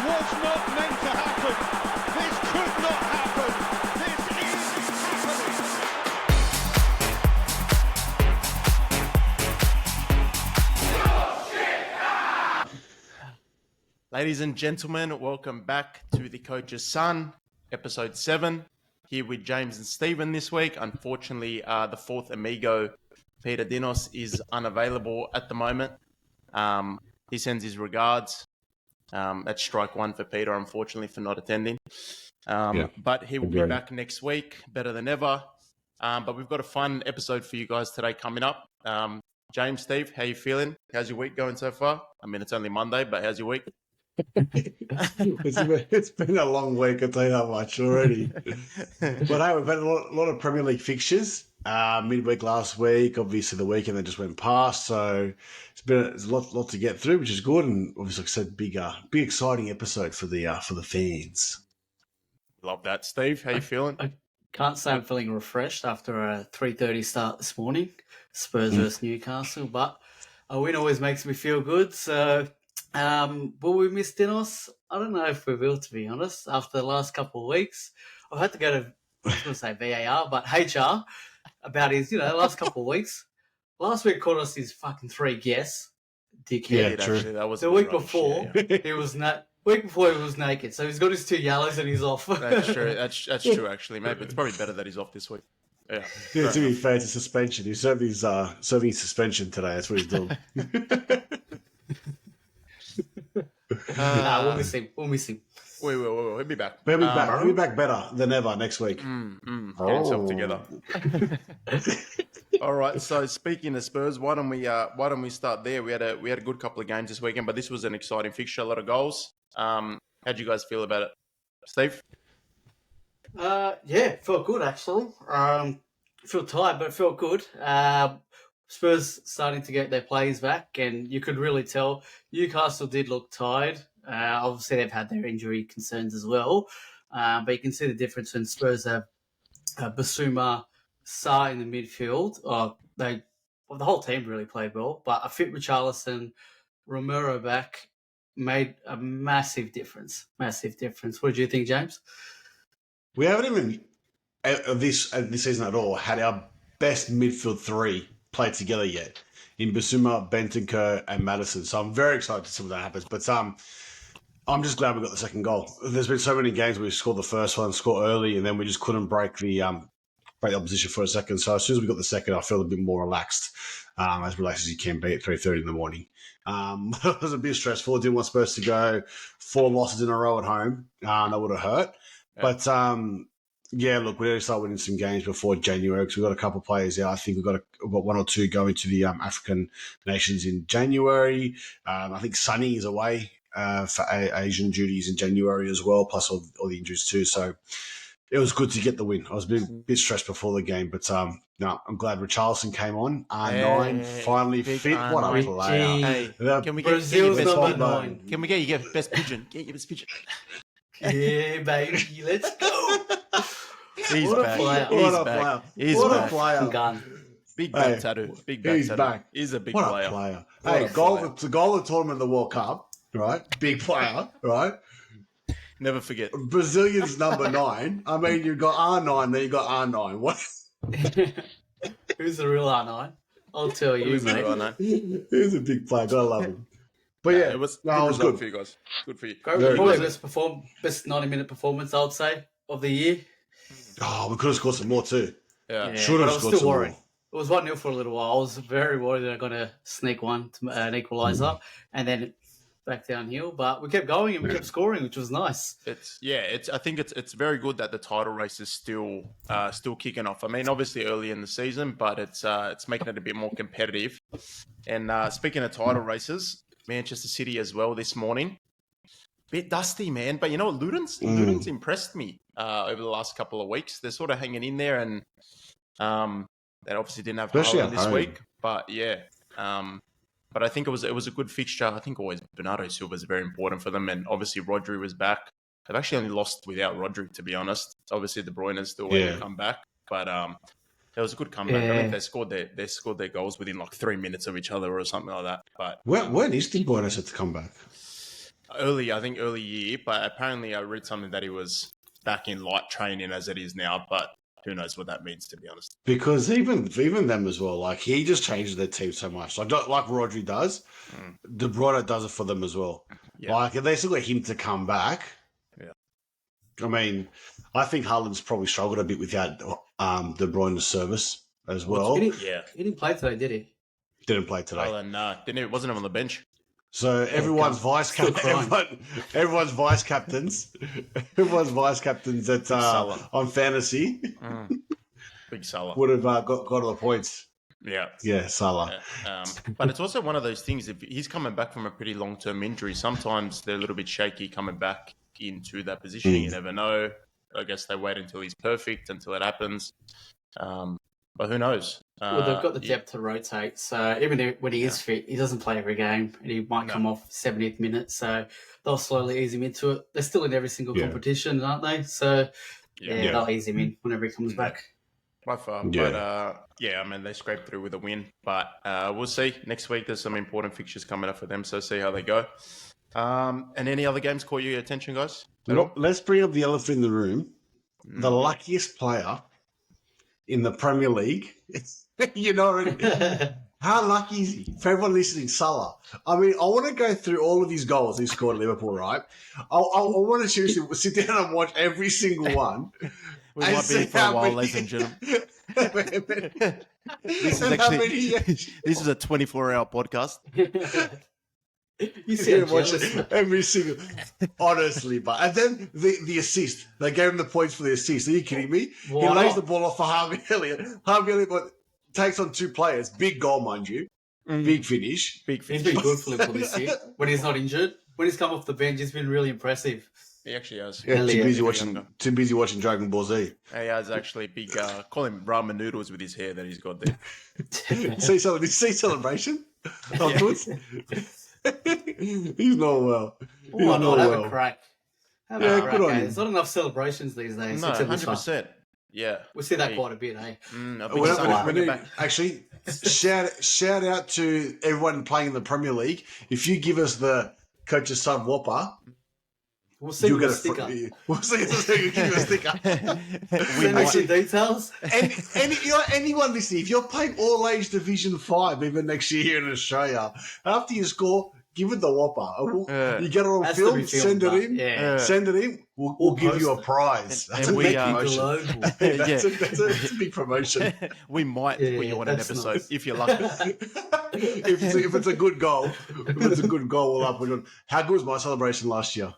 was not meant to happen. This could not happen. This is happening. Ladies and gentlemen, welcome back to The Coach's Son, episode 7. Here with James and Stephen this week. Unfortunately, the fourth amigo, Peter Dinos, is unavailable at the moment. He sends his regards. That's strike one for Peter, unfortunately, for not attending. But he will be back next week, better than ever. But we've got a fun episode for you guys today coming up. James, Steve, how you feeling? How's your week going so far? I mean, it's only Monday, but how's your week? It's been a long week, I'll tell you that much already. But hey, we've had a lot of Premier League fixtures. Midweek last week, obviously the weekend that just went past, so it's a lot to get through, which is good. And obviously, like I said, big exciting episode for the fans. Love that, Steve. How you feeling? I can't say I'm feeling refreshed after a 3:30 start this morning, Spurs versus Newcastle, but a win always makes me feel good. So, will we miss Dinos? I don't know if we will, to be honest. After the last couple of weeks, I've had to go to, I was going to say VAR, but HR about his, last couple of weeks. Last week called us his fucking 3 guess, dickhead. Yeah, true. Actually, that was The week before, he was naked, so he's got his 2 yellows and he's off. That's true. That's true. Actually, maybe it's probably better that he's off this week. Yeah. To be fair, it's a suspension. He's serving his suspension today. That's what he's doing. We'll miss him. We will. He'll be back. He'll be back better than ever next week. Get himself together. All right. So speaking of Spurs, why don't we start there? We had a good couple of games this weekend, but this was an exciting fixture, a lot of goals. How'd you guys feel about it, Steve? Yeah, felt good actually. Feel tired, but it felt good. Spurs starting to get their players back, and you could really tell Newcastle did look tired. Obviously, they've had their injury concerns as well, but you can see the difference when Spurs have Basuma, Sarr in the midfield. The whole team really played well, but a fit Richarlison, Romero back made a massive difference. Massive difference. What do you think, James? We haven't even this season at all had our best midfield 3 played together yet in Basuma, Bentancur, and Maddison. So I'm very excited to see what that happens. But I'm just glad we got the second goal. There's been so many games where we scored the first one, scored early, and then we just couldn't break the opposition for a second. So as soon as we got the second, I felt a bit more relaxed, as relaxed as you can be at 3:30 in the morning. It was a bit stressful. I didn't want Spurs to go 4 losses in a row at home. That would have hurt. Yeah. But yeah, look, we need to start winning some games before January because we've got a couple of players out. I think we've got 1 or 2 going to the African nations in January. I think Sonny is away for Asian duties in January as well, plus all the injuries too. So it was good to get the win. I was a bit stressed before the game, but no, I'm glad Richarlison came on. R9 finally fit. R9. What a player! Hey, can we get Brazil's your best number pigeon? 9? Can we get your best pigeon? Get your best pigeon. Yeah, baby, let's go. He's What a back. player. He's What a back. player. He's What back. a player. Gun. Big back Hey, tattoo. Big back he's tattoo. back. He's a big What player. a player. What Hey, a player. to goal the tournament of the World Cup, right? Big player, right? Never forget. Brazilian's number 9. I mean, you've got R9, then you got R9. What? Who's the real R9? I'll tell you, Who's the mate. real R9? He's a big player. Gotta love him. But yeah, it was no, it was result good. for you guys. Good for you. Very Probably good. best 90-minute performance, I would say, of the year. Oh, we could have scored some more too. Yeah. Should but have I was scored still some worried. more. It was 1-0 for a little while. I was very worried that I'm going to sneak one to an equaliser and then back downhill. But we kept going and we kept scoring, which was nice. I think it's very good that the title race is still kicking off. I mean, obviously early in the season, but it's making it a bit more competitive. And speaking of title races, Manchester City as well this morning. Bit dusty, man. But you know what? Luton's impressed me over the last couple of weeks. They're sort of hanging in there, and they obviously didn't have Especially Haaland at this home. week. But yeah, but I think it was a good fixture. I think always Bernardo Silva is very important for them, and obviously Rodri was back. They've actually only lost without Rodri, to be honest. Obviously, De Bruyne is still waiting to come back, but it was a good comeback. I mean, they scored their goals within like 3 minutes of each other or something like that. But When is De Bruyne set to come back? early year, but apparently I read something that he was back in light training as it is now, but who knows what that means, to be honest. Because even them as well, like he just changes their team so much. Like Rodri does, De Bruyne does it for them as well. Yeah. Like if they still got him to come back. Yeah. I mean, I think Haaland's probably struggled a bit without De Bruyne's service as well. He didn't play today, did he? Didn't play today. Oh, no, wasn't him on the bench. So everyone's vice everyone's vice captains, that on fantasy Big Salah would have got all the points. Yeah, Salah. But it's also one of those things. If he's coming back from a pretty long-term injury, sometimes they're a little bit shaky coming back into that position. You never know. I guess they wait until he's perfect, until it happens. But who knows? Well, they've got the depth to rotate, so even when he is fit, he doesn't play every game, and he might come off 70th minute, so they'll slowly ease him into it. They're still in every single competition, aren't they? So, they'll ease him in whenever he comes back. By far. But, I mean, they scraped through with a win. But we'll see. Next week, there's some important fixtures coming up for them, so see how they go. And any other games caught your attention, guys? Let's bring up the elephant in the room. The luckiest player in the Premier League. You know, how lucky is he? For everyone listening, Salah. I mean, I want to go through all of his goals he scored at Liverpool, right? I want to seriously sit down and watch every single one. We might be for a while, ladies and gentlemen. This is a 24-hour podcast. You see watch every single, honestly, and then the assist. They gave him the points for the assist. Are you kidding me? Why he lays not? the ball off for Harvey Elliott. Harvey Elliott takes on two players. Big goal, mind you. Big finish. He's been good for Liverpool this year. When he's not injured, when he's come off the bench, he's been really impressive. He actually has. Yeah, too busy watching Dragon Ball Z. He has actually big. Call him ramen noodles with his hair that he's got there. Did you see celebration? Afterwards? He's not well. Why not have a crack? Have a crack, good on eh? him. There's not enough celebrations these days. No, 100%. Yeah. We see that quite a bit, eh? Actually, shout out to everyone playing in the Premier League. If you give us the Coach's Son Whopper, we'll see you a sticker. We'll see you give you a sticker. Send us your details. Anyone listening, if you're playing All Age Division 5 even next year here in Australia, after you score, give it the Whopper. You get it on film, send it in. Yeah. Send it in. We'll give you a prize. That's a big promotion. That's a big promotion. We might put you on an episode if you're lucky. if it's a good goal, we'll up. How good was my celebration last year?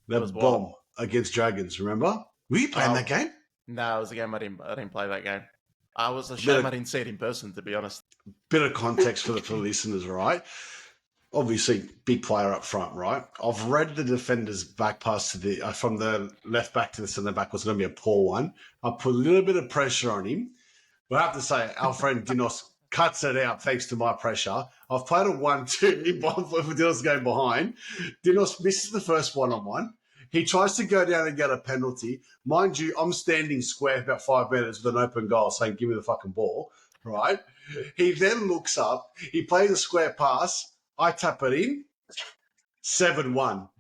That was bomb against Dragons, remember? Were you playing that game? No, it was a game I didn't play that game. I was ashamed I didn't see it in person, to be honest. Bit of context for the listeners, right? Obviously, big player up front, right? I've read the defender's back pass to from the left back to the centre back was going to be a poor one. I put a little bit of pressure on him. But I have to say, our friend Dinos cuts it out thanks to my pressure. I've played a 1-2 for Dinos going behind. Dinos misses the first one-on-one. He tries to go down and get a penalty. Mind you, I'm standing square about 5 meters with an open goal saying, give me the fucking ball, right? He then looks up. He plays a square pass. I tap it in. 7-1.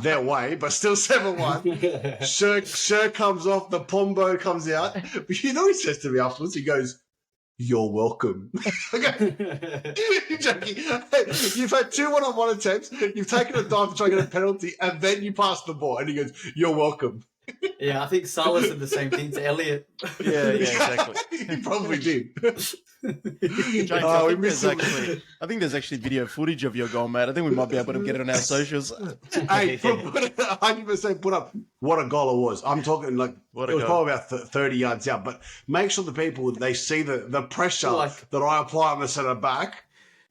Their way, but still 7-1. Sher comes off. The Pombo comes out. But you know what he says to me afterwards? He goes, you're welcome. You're joking. You've had 2 one-on-one attempts. You've taken a dive to try and get a penalty, and then you pass the ball. And he goes, you're welcome. Yeah, I think Salah said the same thing to Elliot. Yeah, exactly. He probably did. James, I think there's actually video footage of your goal, mate. I think we might be able to get it on our socials. Hey, 100% put up what a goal it was. I'm talking like it was probably about 30 yards out. But make sure the people, they see the pressure that I apply on the centre back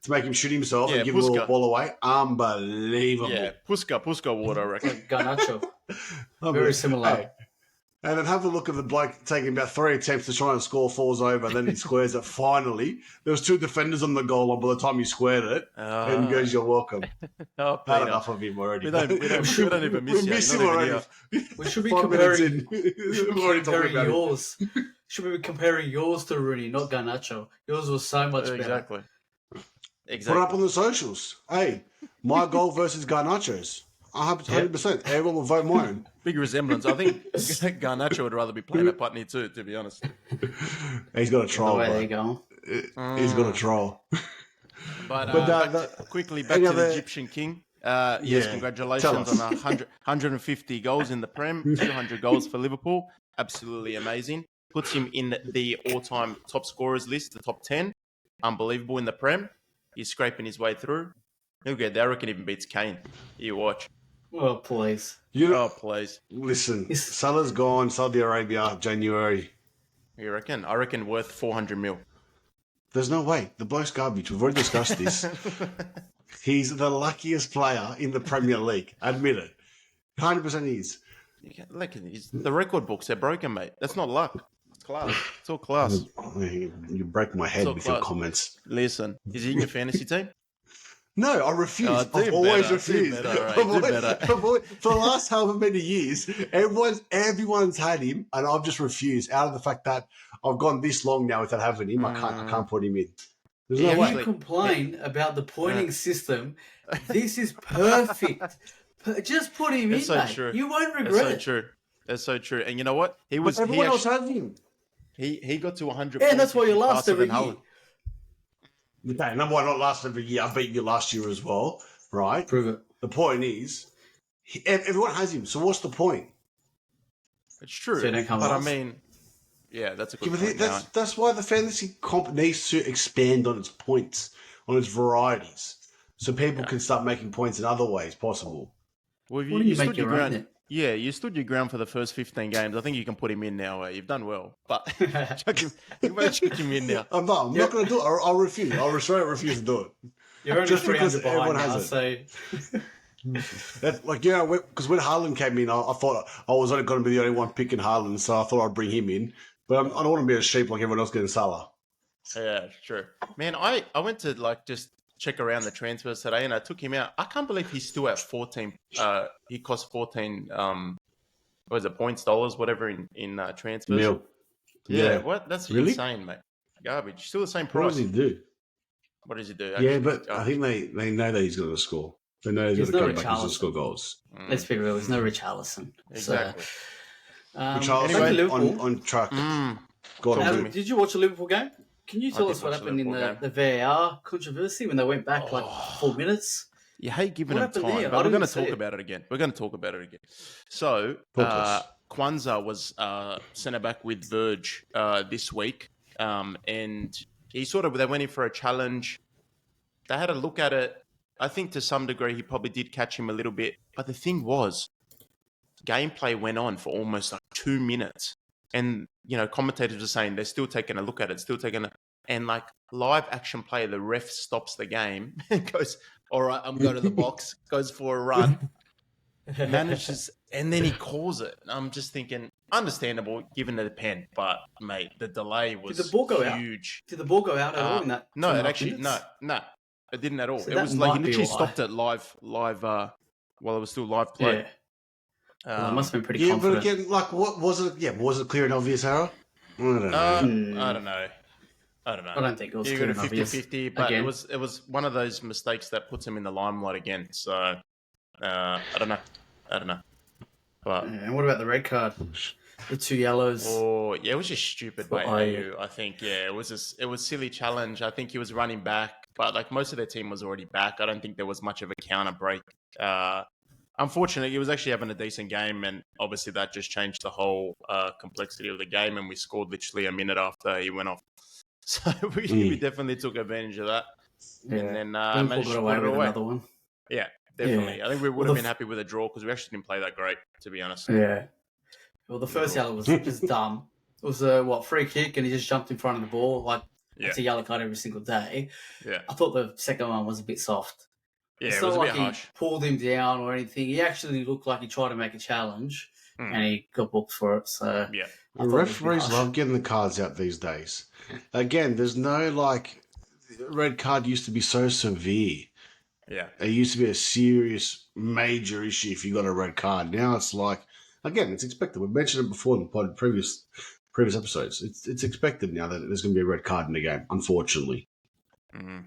to make him shoot himself and give the ball away. Unbelievable. Yeah, Puska water, I reckon. Garnacho. Very similar. Hey. And then have a look at the bloke taking about 3 attempts to try and score, falls over, and then he squares it finally. There was 2 defenders on the goal line by the time he squared it. And goes, you're welcome. Had enough of him already. We don't even miss we miss him already. We should be comparing yours. Should be comparing yours to Rooney, not Garnacho. Yours was so much better. Exactly. Put it up on the socials. Hey, my goal versus Garnacho's. 100%. Everyone will vote mine. Big resemblance. I think Garnacho would rather be playing at Putney too, to be honest. He's got a troll, the way bro. they go. He's got a troll. But, quickly back any to the other- Egyptian King. Yes, Yeah. congratulations Tell on 150 goals in the Prem, 200 goals for Liverpool. Absolutely amazing. Puts him in the all-time top scorers list, the top 10. Unbelievable in the Prem. He's scraping his way through. He'll get there. I reckon even beats Kane. You watch. Oh, please. Oh, please. Listen, Salah's gone, Saudi Arabia, January. You reckon? I reckon worth 400 mil. There's no way. The bloke's garbage. We've already discussed this. He's the luckiest player in the Premier League. Admit it. 100% he is. Look, the record books, they're broken, mate. That's not luck. It's class. It's all class. You break my head So with your close. comments. Listen, is he in your fantasy team? No, I refuse. Oh, do I've always better, refused. do better, right, do better. For the last however many years, everyone's had him, and I've just refused out of the fact that I've gone this long now without having him. I can't put him in. There's no Yeah, way. actually- You complain about the pointing system. This is perfect. Just put him That's in, so mate. true. You won't That's regret so it. true. That's so true. And you know what? But everyone else has him. He got to 100. Yeah, and that's why you last faster every than year. Haaland. Okay, number one, not last every year. I beat you last year as well, right? Prove it. The point is, everyone has him. So what's the point? It's true, So you don't come but last. I mean, yeah, that's a good Yeah, but point. that's why the fantasy comp needs to expand on its points, on its varieties, so people can start making points in other ways possible. Well, Why don't you make stood your your own ground. then? Yeah, you stood your ground for the first 15 games. I think you can put him in now. You've done well, but you better chuck him in now. I'm not going to do it. I'll refuse. I'll straight refuse to do it. You're only Just because 300 behind everyone now, has so That's like, yeah, because when Haaland came in, I thought I was only going to be the only one picking Haaland, so I thought I'd bring him in. But I don't want to be a sheep like everyone else getting Salah. Yeah, sure. Man, I went to just check around the transfers today, and I took him out. I can't believe he's still at 14. He cost 14. What is it, points, dollars, whatever in transfers. Mil. Yeah, what? That's Really? insane, mate. Garbage. Still the same What price. does he do? What does he do? Yeah, actually? but I think they know that he's going to score. They know he's He's going to no come back. He's going to Richarlison. score goals. let's be real. There's no Richarlison. Exactly. Richarlison back to Liverpool. on track. Mm. God, Talk to I'm me. Did you watch the Liverpool game? Can you tell did us what watch the happened in Liverpool the VAR controversy when they went back like 4 minutes? You hate giving What him happened time, there? but I we're didn't going to see talk it. about it again. We're going to talk about it again. So, Talk to us. Kwanzaa was centre back with Verge this week, and they went in for a challenge. They had a look at it. I think to some degree he probably did catch him a little bit, but the thing was, gameplay went on for almost 2 minutes, and commentators were saying they're still taking a look at it, and live action play, the ref stops the game and goes, "All right, I'm going to the box," goes for a run, manages, and then he calls it. And I'm just thinking, understandable given the pen, but mate, the delay was Did the ball go out? huge. Did the ball go out at all in that? No, 2.5 it actually minutes? no, it didn't at all. So it that was like he might be literally why. stopped it live while it was still live play. Yeah. Well, it must have been pretty Yeah, but confident. again, what was it? Yeah, was it clear and obvious error? I don't know. I don't know. I don't know. I don't think it was You clear got a and obvious. 50-50, but Again. it was one of those mistakes that puts him in the limelight again. So I don't know. But Yeah, and what about the red card? The 2 yellows. it was just stupid by AU. I think it was silly challenge. I think he was running back, but most of their team was already back. I don't think there was much of a counter break. Unfortunately, he was actually having a decent game, and obviously that just changed the whole complexity of the game. And we scored literally a minute after he went off, so we definitely took advantage of that. Yeah. And then Liverpool managed got to away put it with away. another one. Yeah, definitely. Yeah. I think we would Well, have the been happy with a draw because we actually didn't play that great, to be honest. Yeah. Well, the first yellow was just dumb. It was a free kick, and he just jumped in front of the ball. It's a yellow card every single day. Yeah, I thought the second one was a bit soft. yeah, It's it not was a like bit he harsh. pulled him down or anything. He actually looked like he tried to make a challenge, and he got booked for it. So Yeah, I The thought it was a bit referees harsh. love getting the cards out these days. Again, there's no red card used to be so severe. yeah. It used to be a serious, major issue if you got a red card. Now it's again, it's expected. We've mentioned it before in the previous episodes. It's expected now that there's going to be a red card in the game. Unfortunately, Mhm.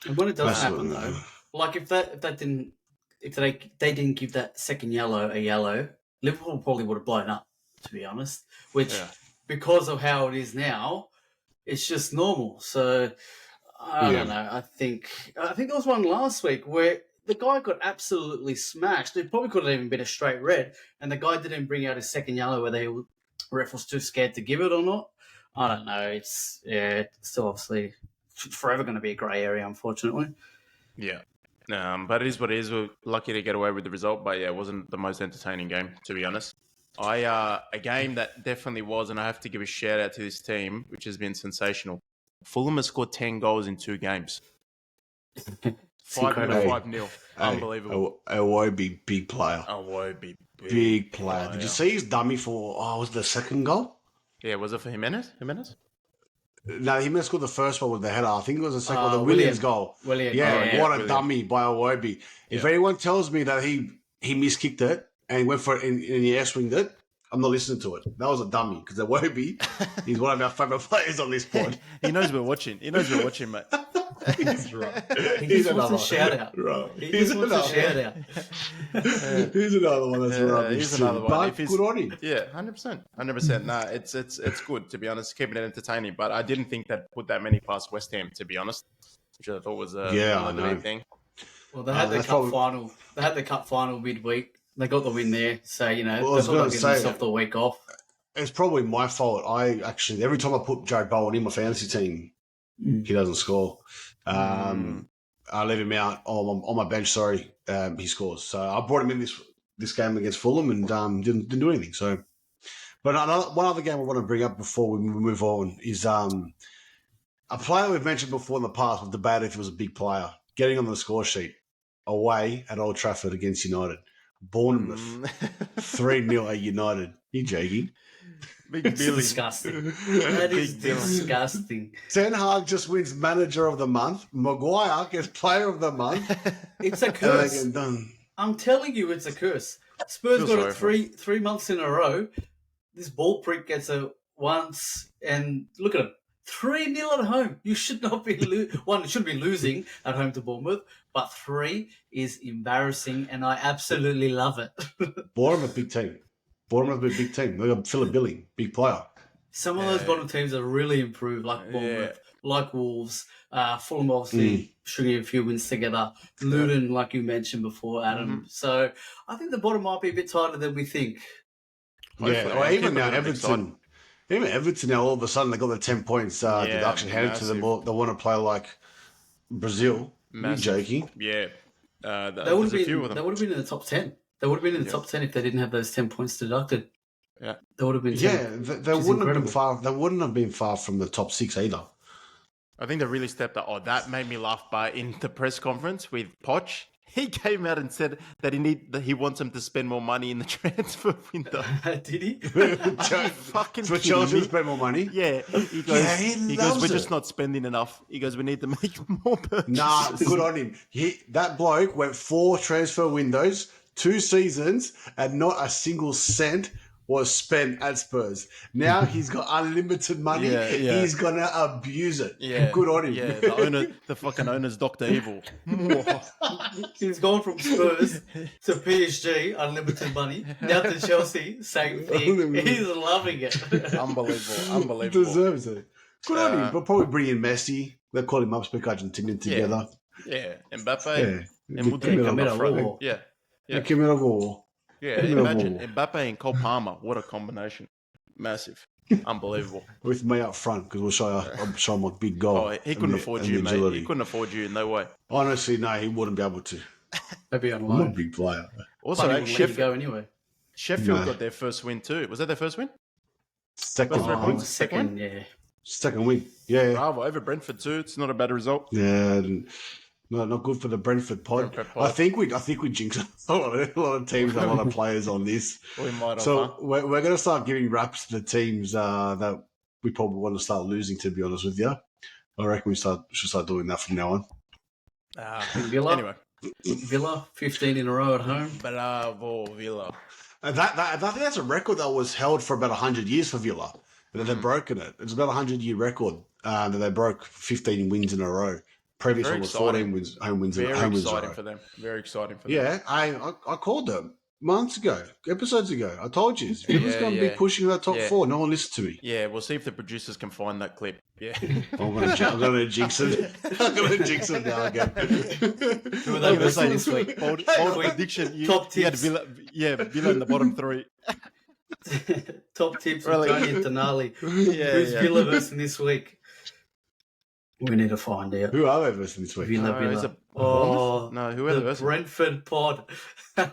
And when it does That's happen, what- though, if that didn't if they didn't give that second yellow a yellow, Liverpool probably would have blown up, to be honest. Which, because of how it is now, it's just normal. So I don't know. I think there was one last week where the guy got absolutely smashed. It probably could have even been a straight red, and the guy didn't bring out his second yellow, whether the ref was too scared to give it or not. I don't know. It's still obviously forever going to be a grey area, unfortunately. Yeah. But it is what it is. We're lucky to get away with the result, but yeah, it wasn't the most entertaining game, to be honest. A game that definitely was, and I have to give a shout out to this team, which has been sensational. Fulham has scored 10 goals in 2 games. 5-0. Unbelievable. Iwobi, big player. Iwobi, big player. Did you see his dummy for, was it the second goal? Yeah, was it for Jimenez? No, Jimenez scored the first one with the header. I think it was the second one, the Williams goal. William. Yeah, what a dummy by Iwobi. If anyone tells me that he miskicked it and went for it and he air-swinged it, I'm not listening to it. That was a dummy because Iwobi is one of our favourite players on this pod. He knows we're watching. Mate. He's right. He just wants a shout-out. Right. He's another shout-out. He's another one that's rubbish. He's another one. But good on him. Yeah, 100%. No, it's good, to be honest, keeping it entertaining. But I didn't think that put that many past West Ham, to be honest, which I thought was a big thing. Well, they had the cup final. They had the cup final midweek. They got the win there, so they thought they'd give themselves the week off. It's probably my fault. I actually every time I put Jared Bowen in my fantasy team, he doesn't score. I leave him out on my bench. Sorry, he scores. So I brought him in this game against Fulham and didn't do anything. So, but one other game I want to bring up before we move on is a player we've mentioned before in the past. We've debated if he was a big player getting on the score sheet away at Old Trafford against United. Bournemouth 3-0 at United. You joking? Big Billy. Disgusting. That is disgusting. Ten Hag just wins Manager of the Month. Maguire gets Player of the Month. It's a curse. Done. I'm telling you, it's a curse. Spurs got it three months in a row. This ball prick gets it once, and look at him. 3-0 at home. You should not be you should be losing at home to Bournemouth, but 3 is embarrassing, and I absolutely love it. Bournemouth, big team. They got Philip Billing, big player. Some of those bottom teams have really improved, like Bournemouth, like Wolves. Fulham obviously stringing a few wins together. Luton, like you mentioned before, Adam. So I think the bottom might be a bit tighter than we think. Or even now, Everton. Even Everton now, all of a sudden, they got the 10 points deduction handed to them. They want to play like Brazil. Massive. You're joking? Yeah. They would have been in the top 10. They would have been in the top 10 if they didn't have those 10 points deducted. Yeah. They would have been 10. Yeah, they wouldn't have been far. They wouldn't have been far from the top 6 either. I think they really stepped up. Oh, that made me laugh. But in the press conference with Poch, he came out and said that he wants him to spend more money in the transfer window. Did he? Fucking for Chelsea to spend more money? Yeah. He goes, we're just not spending enough. He goes, we need to make more purchases. Nah, good on him. That bloke went 4 transfer windows, 2 seasons, and not a single cent was spent at Spurs. Now he's got unlimited money. He's going to abuse it. Yeah. Good on him. Yeah, the fucking owner's Dr. Evil. He's gone from Spurs to PSG, unlimited money. Now to Chelsea, same thing. He's loving it. Unbelievable. Deserves it. Good on him. But probably bring in Messi. They'll call him up, speak Argentinian together. Yeah. Mbappe. Yeah. And Camilo. Yeah. Camilo. Yeah, imagine Mbappe and Cole Palmer. What a combination. Massive. Unbelievable. With me up front, because we'll show him a big goal. Oh, he couldn't afford you, mate. He couldn't afford you, no way. Honestly, no, he wouldn't be able to. Maybe on I'm loan. a big player. Also, Sheffield No. got their first win too. Was that their first win? Second win. Yeah. Bravo. Over Brentford too. It's not a bad result. Yeah. No, not good for the Brentford pod. I think we jinxed a lot of teams, a lot of players on this. We might have. So we're going to start giving raps to the teams that we probably want to start losing. To be honest with you, I reckon we should start doing that from now on. Villa. Anyway, Villa, 15 in a row at home. Bravo, Villa. I think that's a record that was held for about 100 years for Villa. And they've broken it. It's about a 100-year record that they broke 15 wins in a row. Previous Very one was exciting. 14 wins, home wins, Very home wins. exciting for them. Very exciting for them. Yeah, I called them months ago, episodes ago. I told you, Villa's Yeah, going to be yeah. pushing that top Yeah. 4. No one listened to me. Yeah, we'll see if the producers can find that clip. Yeah. I'm going to jinx it. I'm going to jinx it now again. Who are they versus this week? Bold Quick, prediction. top You had tips. Villa in the bottom 3. Top tips Really? with Tony and Tonali. Yeah, Who's yeah. Villa versus this week? We need to find out. Who are they versus this week? Villa. Is it Oh, Bournemouth? No, who are they the versus? Brentford pod. Come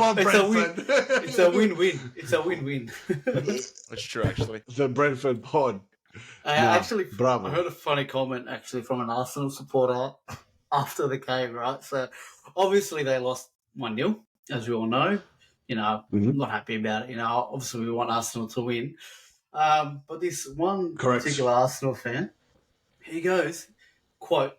on, It's a win. Brentford. It's a win-win. It's a win-win. That's true, actually. The Brentford pod. Actually, bravo. I heard a funny comment actually from an Arsenal supporter after the game, right? So obviously they lost 1-0, as we all know. You know, Mhm. I'm not happy about it. You know, obviously we want Arsenal to win. But this one Correct. particular Arsenal fan, he goes, quote,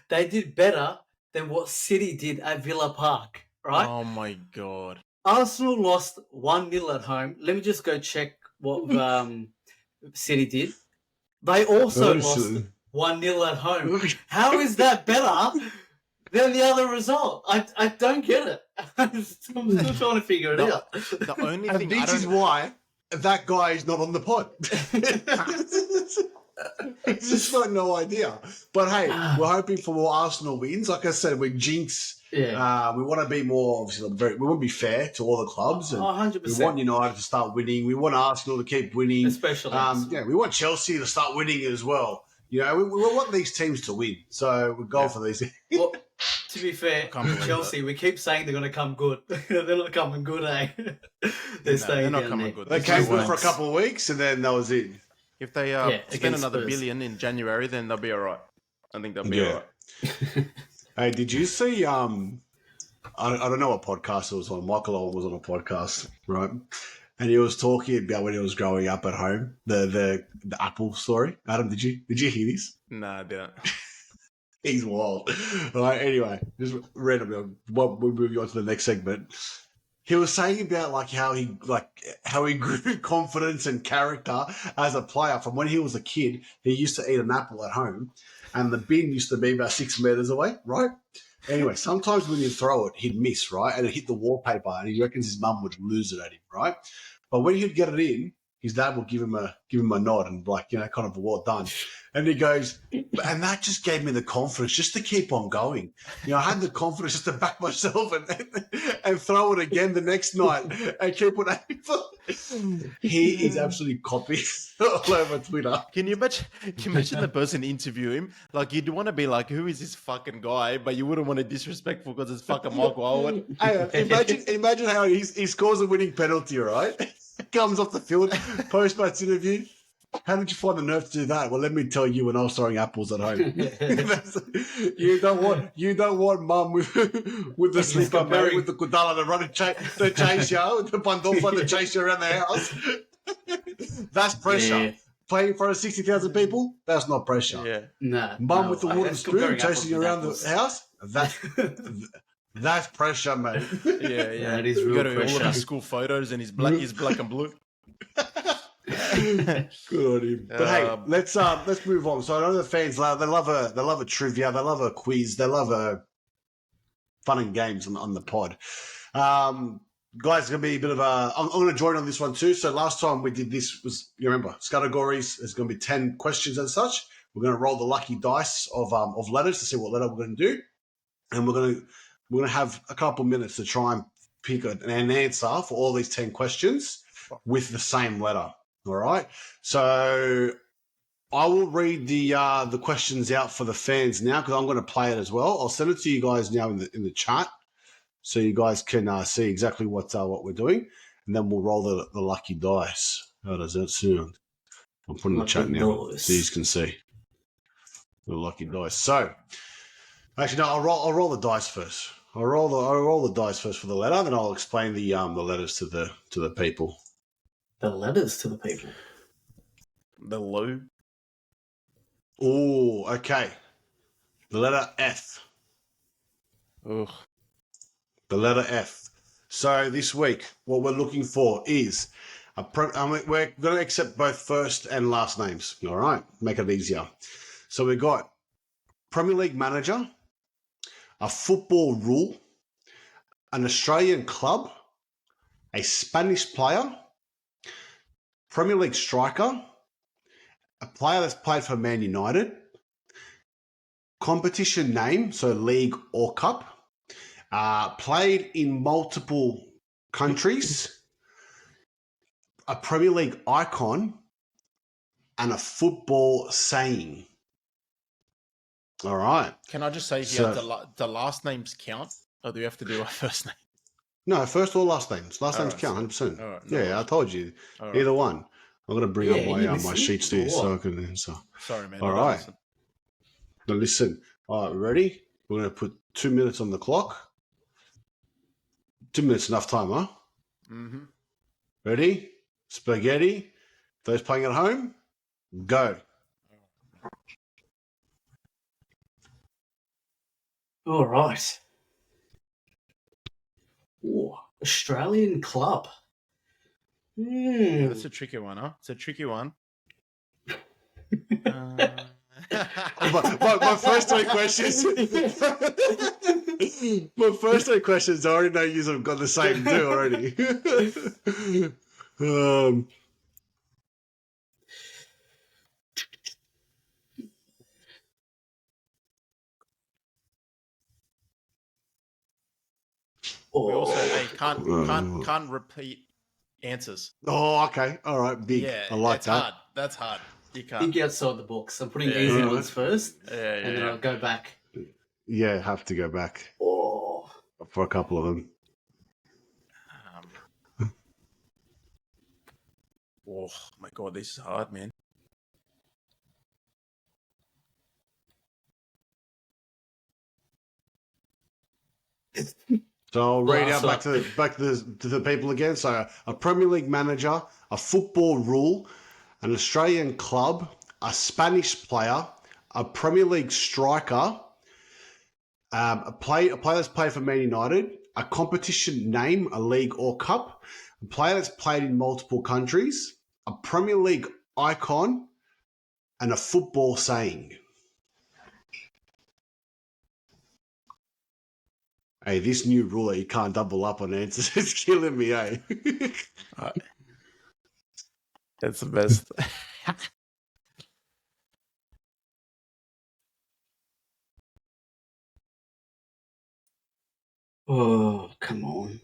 they did better than what City did at Villa Park, right? Oh my god. Arsenal lost 1-0 at home. Let me just go check what City did. They also lost 1-0 at home. How is that better than the other result? I don't get it. I'm still trying to figure it out. The only And thing this is why that guy is not on the pod. He's just got no idea. But hey, we're hoping for more Arsenal wins. Like I said, we jinx. Yeah. We want to be more, obviously, we want to be fair to all the clubs. And 100%. we want United to start winning. We want Arsenal to keep winning. Especially. Yeah, we want Chelsea to start winning as well. You know, we want these teams to win. So we go for these. Well, to be fair, can't believe Chelsea, we keep saying they're going to come good. They're not coming good, eh? They're staying not down coming there. good. They This came is good what- for a couple of weeks, and then that was it. If they spend against another Spurs. billion in January, then they'll be all right. I think they'll be all right. Hey, did you see? I don't know what podcast it was on. Michael Owen was on a podcast, right? And he was talking about when he was growing up at home, the Apple story. Adam, did you hear this? Nah, I didn't. He's wild. All right. Anyway, just randomly, we'll move on to the next segment. He was saying about how he grew confidence and character as a player from when he was a kid. He used to eat an apple at home, and the bin used to be about 6 meters away, right? Anyway, sometimes when you throw it, he'd miss, right? And it hit the wallpaper, and he reckons his mum would lose it at him, right? But when he'd get it in, his dad would give him a nod and kind of well done. And he goes, and that just gave me the confidence just to keep on going. I had the confidence just to back myself and throw it again the next night and keep it. He is absolutely copied all over Twitter. Can you imagine the person interview him? Like, you'd want to be like, who is this fucking guy? But you wouldn't want to disrespectful because it's fucking Michael Owen. Hey, imagine how he scores a winning penalty, right? Comes off the field, post-match interview. How did you find the nerve to do that? Well, let me tell you, when I was throwing apples at home, you don't want mum with the slipper, mate, with the kudala to chase you, with the pandolfa to chase you around the house. That's pressure. Yeah. Playing for 60,000 people, that's not pressure. Yeah. Nah. Mum with the wooden that's spoon comparing chasing you apples around with the apples. house, that's pressure, mate. Yeah. That is You real got all of pressure. his school photos and he's black and blue. Good on him. But hey, let's move on. So I know the fans love a trivia, they love a quiz, they love a fun and games on the pod. Guys, it's gonna be a bit of a. I'm going to join on this one too. So last time we did this was, you remember, categories. There's going to be 10 questions and such. We're going to roll the lucky dice of letters to see what letter we're going to do, and we're going to have a couple minutes to try and pick an answer for all these 10 questions with the same letter. All right. So I will read the questions out for the fans now because I'm going to play it as well. I'll send it to you guys now in the chat, so you guys can see exactly what we're doing, and then we'll roll the lucky dice. How does that sound? I'm putting the chat now so you can see the lucky dice. So, actually, no, I'll roll the dice first. I'll roll the dice first for the letter, then I'll explain the letters to the people. The letters to the people. The low. Oh, okay. The letter F. Ugh. The letter F. So this week, what we're looking for is we're going to accept both first and last names. All right, make it easier. So we got Premier League manager, a football rule, an Australian club, a Spanish player, Premier League striker, a player that's played for Man United, competition name, so league or cup, played in multiple countries, a Premier League icon, and a football saying. All right. Can I just say here, the last names count, or do we have to do our first name? No, first or last names. Last All names right, count, so- 100%. all right, Yeah, I told you. All right. Either one. I'm going to bring Yeah, up you my listen sheets to you or so I what? can answer. Sorry, man. All I don't right. listen. Now listen. All right, ready? We're going to put 2 minutes on the clock. 2 minutes enough time, huh? Mm-hmm. Ready? Spaghetti. Those playing at home, go. All right. Ooh, Australian club. That's a tricky one, huh? It's a tricky one. My first three questions. My first three questions, I already know you have got the same do already. We also can't repeat answers. Oh, okay. All right. Big. Yeah, I like it's that. hard. That's hard. You can't. Think outside the box. I'm putting Yeah. easy Yeah. ones first, Yeah, and then I'll go back. Yeah, have to go back Oh, for a couple of them. Oh my god, this is hard, man. So I'll read Last out back to the people again. So a Premier League manager, a football rule, an Australian club, a Spanish player, a Premier League striker, a player that's played for Man United, a competition name, a league or cup, a player that's played in multiple countries, a Premier League icon, and a football saying. Hey, this new rule that you can't double up on answers is killing me, eh? That's the best. oh, come on.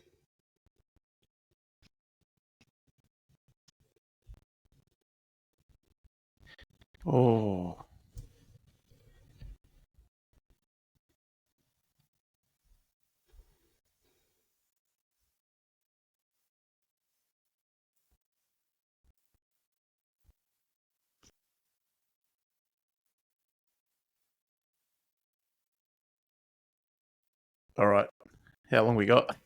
Oh. All right. How long we got?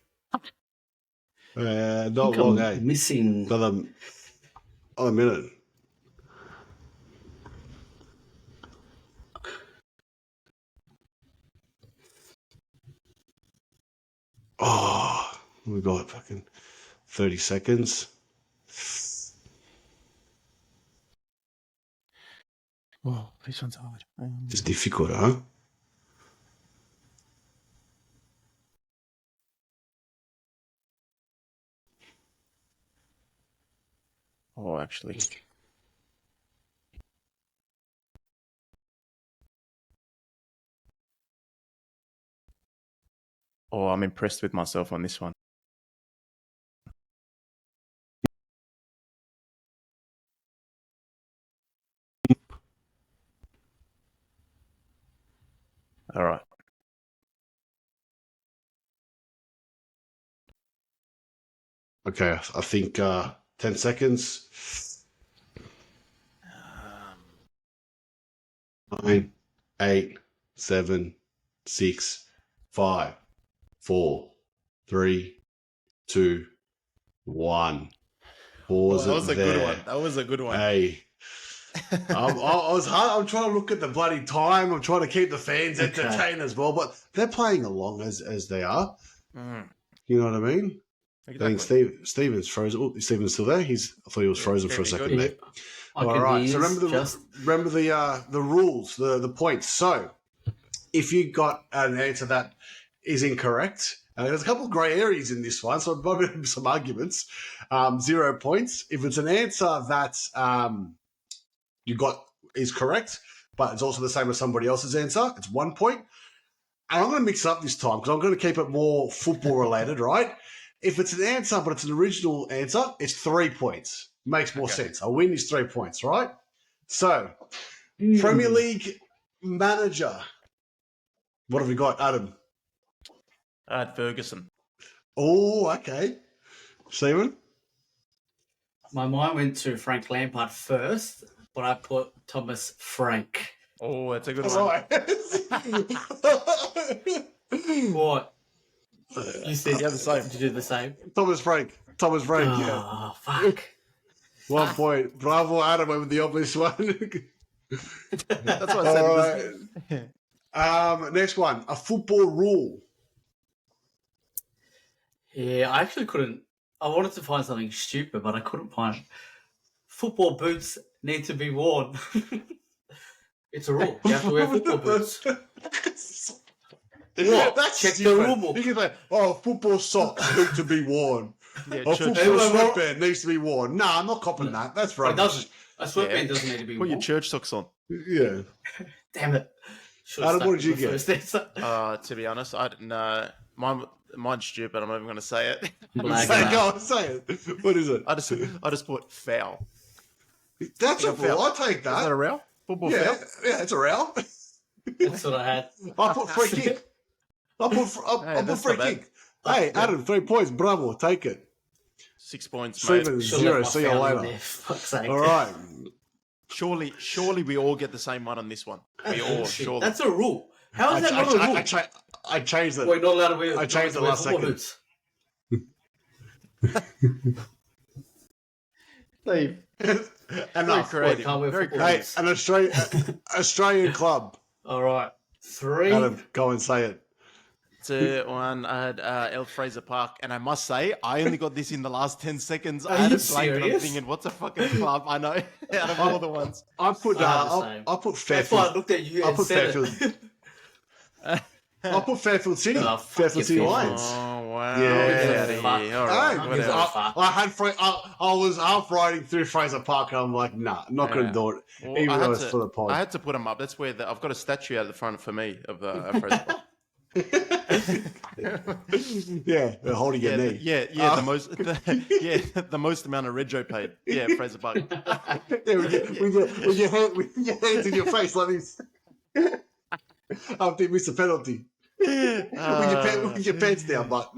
Not Think long, I'm eh? missing. Another minute. Oh, we got fucking 30 seconds. Oh, this one's hard. It's difficult, huh? Oh, actually. Oh, I'm impressed with myself on this one. All right. Okay, I think 10 seconds. 9, 8, 7, 6, 5, 4, 3, 2, 1. Pause that was it a there. good one. That was a good one. Hey. I was hard. I'm trying to look at the bloody time. I'm trying to keep the fans entertained as well, but they're playing along as they are. Mm, You know what I mean? I exactly. think Steven's frozen. Oh, Steven's still there. I thought he was frozen for a Stephen, second good. there. I All can right. hear So remember just the rules, the points. So if you got an answer that is incorrect, there's a couple of grey areas in this one, so there might be some arguments. 0 points. If it's an answer that you got is correct, but it's also the same as somebody else's answer, it's 1 point. And I'm going to mix it up this time because I'm going to keep it more football related, right? If it's an answer, but it's an original answer, it's 3 points. Makes more sense. A win is 3 points, right? So, Premier League manager. What have we got, Adam? I had Ferguson. Oh, okay. Stephen? My mind went to Frank Lampard first, but I put Thomas Frank. Oh, that's a good That's one. right. What? You said Yeah, the same. Did you do the same? Thomas Frank, yeah. Oh, fuck. 1 point. Bravo, Adam, over the obvious one. That's what I said. All right. Next one. A football rule. Yeah, I actually couldn't. I wanted to find something stupid, but I couldn't find it. Football boots need to be worn. It's a rule. You have to wear football boots. What? That's Check the stupid. rule book. You can say, football socks need to be worn. Yeah, Or church, football sweatband needs to be worn. Nah, I'm not copping that. That's It rubbish. doesn't. A sweatband doesn't need to be put your worn. church socks on. Yeah. Damn it. Should've Adam, stuck what did you with the get? first answer. To be honest, I didn't. Mine's stupid. I'm not even going to say it. Black Say, and go on, say it. What is it? I just put foul. That's a a foul. foul. I'll take Is that a that. row? Football Yeah, foul? yeah, it's a row. That's what I had. I put free kick. I put that's free not bad. kick. Hey, Adam, 3 points. Bravo. Take it. 6 points, mate. Stephen, Should've 0. left my See you foul in later. there, for fuck's sake. All right. Surely we all get the same one on this one. We all, Bullshit. surely. That's a rule. How is that not a rule? I changed it. We're not allowed to wear. I changed not allowed it to wear last football second. boots. Steve. Enough. creative. Can't wear Very football Hey, boots. an Australian club. All right. 3. Adam, go and say it. 2, 1. I had El Fraser Park, and I must say, I only got this in the last 10 seconds. Are I had you a blank, and I'm serious? thinking, what's a fucking club? I know out of all the ones. I put I had the same. I put That's why I Fairfield. looked at you I and put said Fairfield. it. I put Fairfield City. Oh, fuck Fairfield your City Fairfield. Lions. Oh wow! Yeah. Get out of Fuck. here. All Hey, right, because whatever. I had I was half riding through Fraser Park, and I'm like, nah, I'm not going to Yeah. do it, Well, even I though had it's to- for the pod. I had to put them up. That's where I've got a statue out the front for me of Fraser Park. Yeah, they're holding your knee. The most amount of Rego paid. Yeah, Fraser Park. Yeah, with your hands in your face like this. After you miss a penalty. With your pants down, but.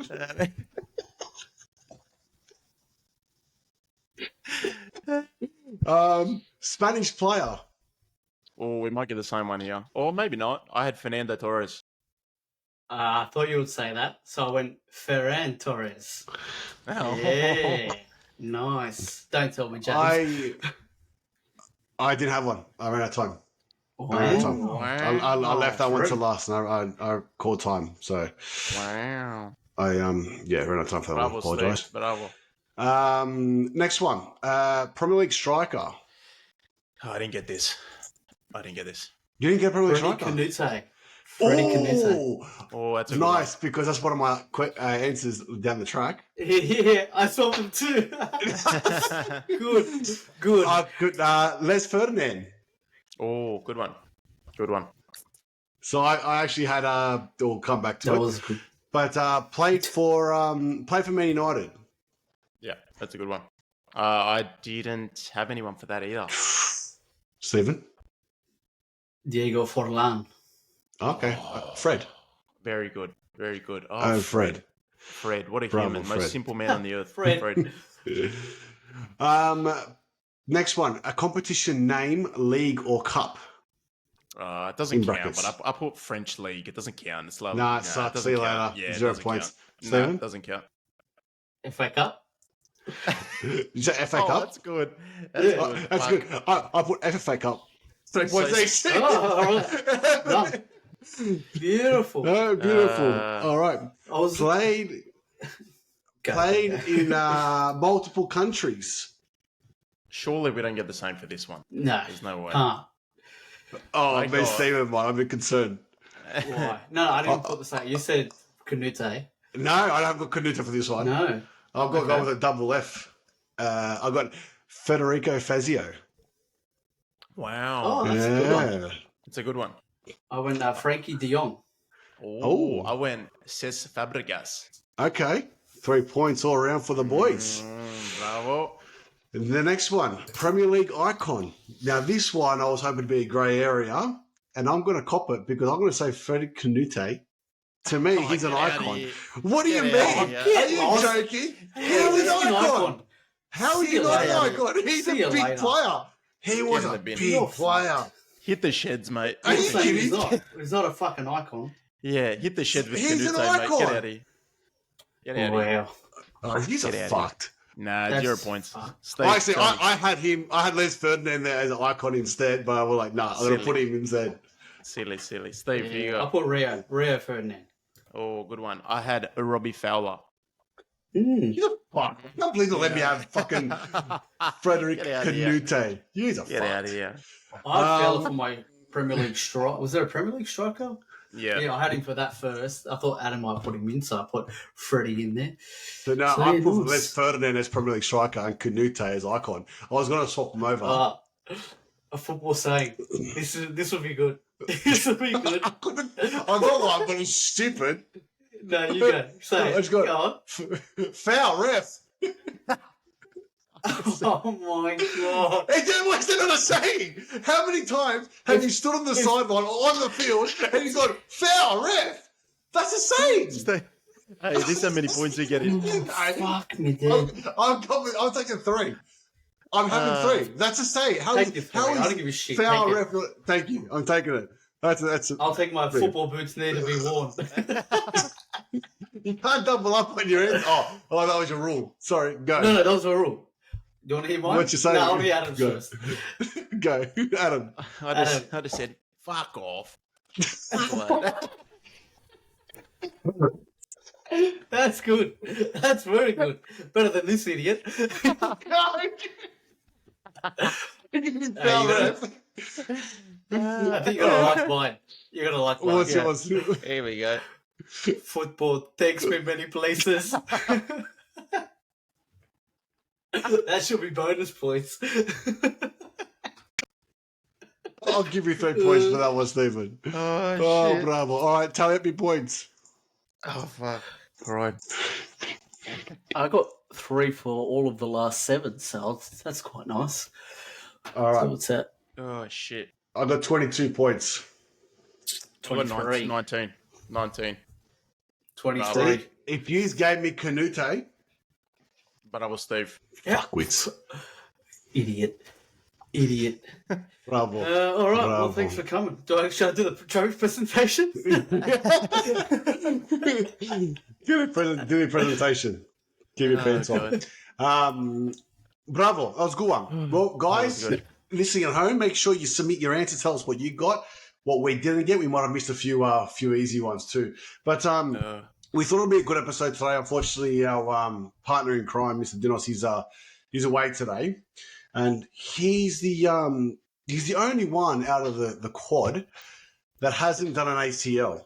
Spanish player. Oh, we might get the same one here, or maybe not. I had Fernando Torres. I thought you would say that, so I went Ferran Torres. Oh. Yeah, nice. Don't tell me, James. I didn't have one. I ran out of time. Wow. I ran out of time. Wow. I left that one to True. last, and I called time, so Wow. I ran out of time for that one. Bravo, Apologise. Steve. Bravo. Next one, Premier League striker. Oh, I didn't get this. You didn't get Premier League Freddie striker. Canute. Freddie Canute. Oh, that's a good Nice, because that's one of my answers down the track. Yeah, I saw them too. one. Good. Les Ferdinand. Oh, good one. So I actually had we'll come back to That it, was good. but played for Man United. Yeah, that's a good one. I didn't have anyone for that either. Stephen. Diego Forlan. Okay, Fred. Very good. Oh, Fred. Fred, what a Bravo, human. Fred. Most simple man on the earth. Fred. Next one, a competition name, league or cup. It doesn't In count, brackets. but I put French league. It doesn't count. It's low. Nah, it sucks. See you later. Yeah, it 0 doesn't points. count. Stephen? No, it doesn't count. FA Cup. Is that FA Oh, Cup? that's good. That's good. I put FFA Cup. 3 points So- each. Oh, all right. Done. Beautiful. Oh, beautiful. Uh, All right. I was Played in multiple countries. Surely we don't get the same for this one. No. There's no way. Can't. Oh, My me, God. Stephen, I'm a bit concerned. Why? No, I didn't put the same. You said Canute. No, I don't have got Canuta for this one. No. I've got to go with a double F. I've got Federico Fazio. Wow. Oh, that's a good one. It's a good one. I went Frankie de Jong. Oh, I went Cesc Fabregas. Okay. 3 points all around for the boys. Bravo. The next one, Premier League icon. Now, this one I was hoping to be a grey area, and I'm going to cop it because I'm going to say Freddie Canute. To me, he's an get outta icon. here. What do you Get mean? outta here. Are you Lost. joking? Yeah, How is he's an an icon? icon. How is See he you not an later. icon? He's a See you big later. player. He was in a the bin. big You're player. Hit the sheds, mate. Are you I'm saying he's kidding? not. He's not a fucking icon. Yeah, hit the sheds with He's Canute, an mate. icon. Get out of here. Get out of here. Wow. Oh, he's Get a outta fucked. Nah, That's 0 points. fucked. Steve, Actually, tell me. I had him. I had Les Ferdinand there as an icon instead, but I was like, nah, I'm going to Silly. put him instead. Silly. Steve, here you Yeah, I go. put Rio Ferdinand. Oh, good one. I had Robbie Fowler. He's a fuck. I can't believe they let me have fucking Frederick Get outta here. Canute. He's a Get fuck. out of here. I had Fowler for my Premier League striker. Was there a Premier League striker? Yeah. Yeah, I had him for that first. I thought Adam might put him in, so I put Freddie in there. So now So I yeah, put nice. Les Ferdinand as Premier League striker and Canute as icon. I was going to swap them over. A football saying. This will be good. This will be good. I couldn't. I got one, but it's stupid. No, you go. Say I it. just got- Go on. Foul ref. Oh my god. What's that not a saying? How many times have you stood on the sideline or on the field and he's gone, foul ref? That's a saying. Hey, this is how many points you get in. Fuck me, dude. I'm taking 3. I'm having 3. That's a saying. How Take is, your three. how I is don't give a shit. foul Take ref? Thank you. I'm taking it. That's I'll take my football boots there to be worn. you can't double up on your end. Oh, that was your rule. Sorry, go. No, that was a rule. Do you want to hear mine? What you saying? No, I'll be Adam's Go. first. Go, Adam. I just said, fuck off. What? That's good. That's very good. Better than this idiot. Foul gotta- ref. I think you're gonna like mine. You're gonna like mine. What's Yeah. yours? Here we go. Football takes me many places. That should be bonus points. I'll give you 3 points for that one, Stephen. Oh, shit. Bravo. All right, tally up your points. Oh, fuck. All right. I got 3 for all of the last 7, so that's quite nice. All So right. what's that? Oh, shit. I got 22 points. I got 23. 19. 23. If you gave me Canute, But I was Steve. Yeah. wits. Idiot. Bravo. All right. Well, Bravo. thanks for coming. Should I do the trophy presentation? Do the presentation. Keep your pants on. God. Bravo. That was a good one. Well, guys, That was good. listening at home, make sure you submit your answer. Tell us what you got, what we didn't get. We might have missed a few easy ones too. But we thought it'd be a good episode today. Unfortunately, our partner in crime, Mr. Dinos, he's away today, and he's the only one out of the quad that hasn't done an ACL.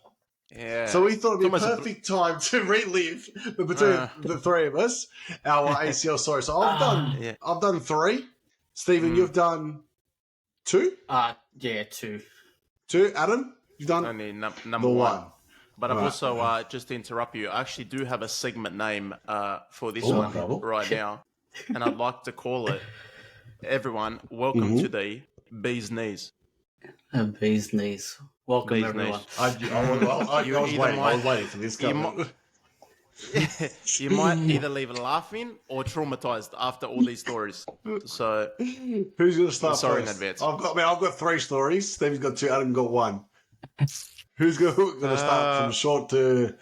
Yeah. So we thought it'd be a It's almost a- perfect time to relive between the three of us our ACL story. So I've done 3. Stephen, you've done 2. Yeah, 2. 2. Adam, you've done Only number the 1. 1. But I've Right. also, just to interrupt you, I actually do have a segment name for this Oh, one bravo. right now. And I'd like to call it, everyone, welcome Mm-hmm. to the Bee's Knees. And bee's knees. Welcome, Bee's everyone. knees. I was waiting for this You coming. You might either leave laughing or traumatized after all these stories. So, Who's going to start Sorry in first? advance. I've got 3 stories. Stephen's got 2. Adam got 1. Who's going to start from short to...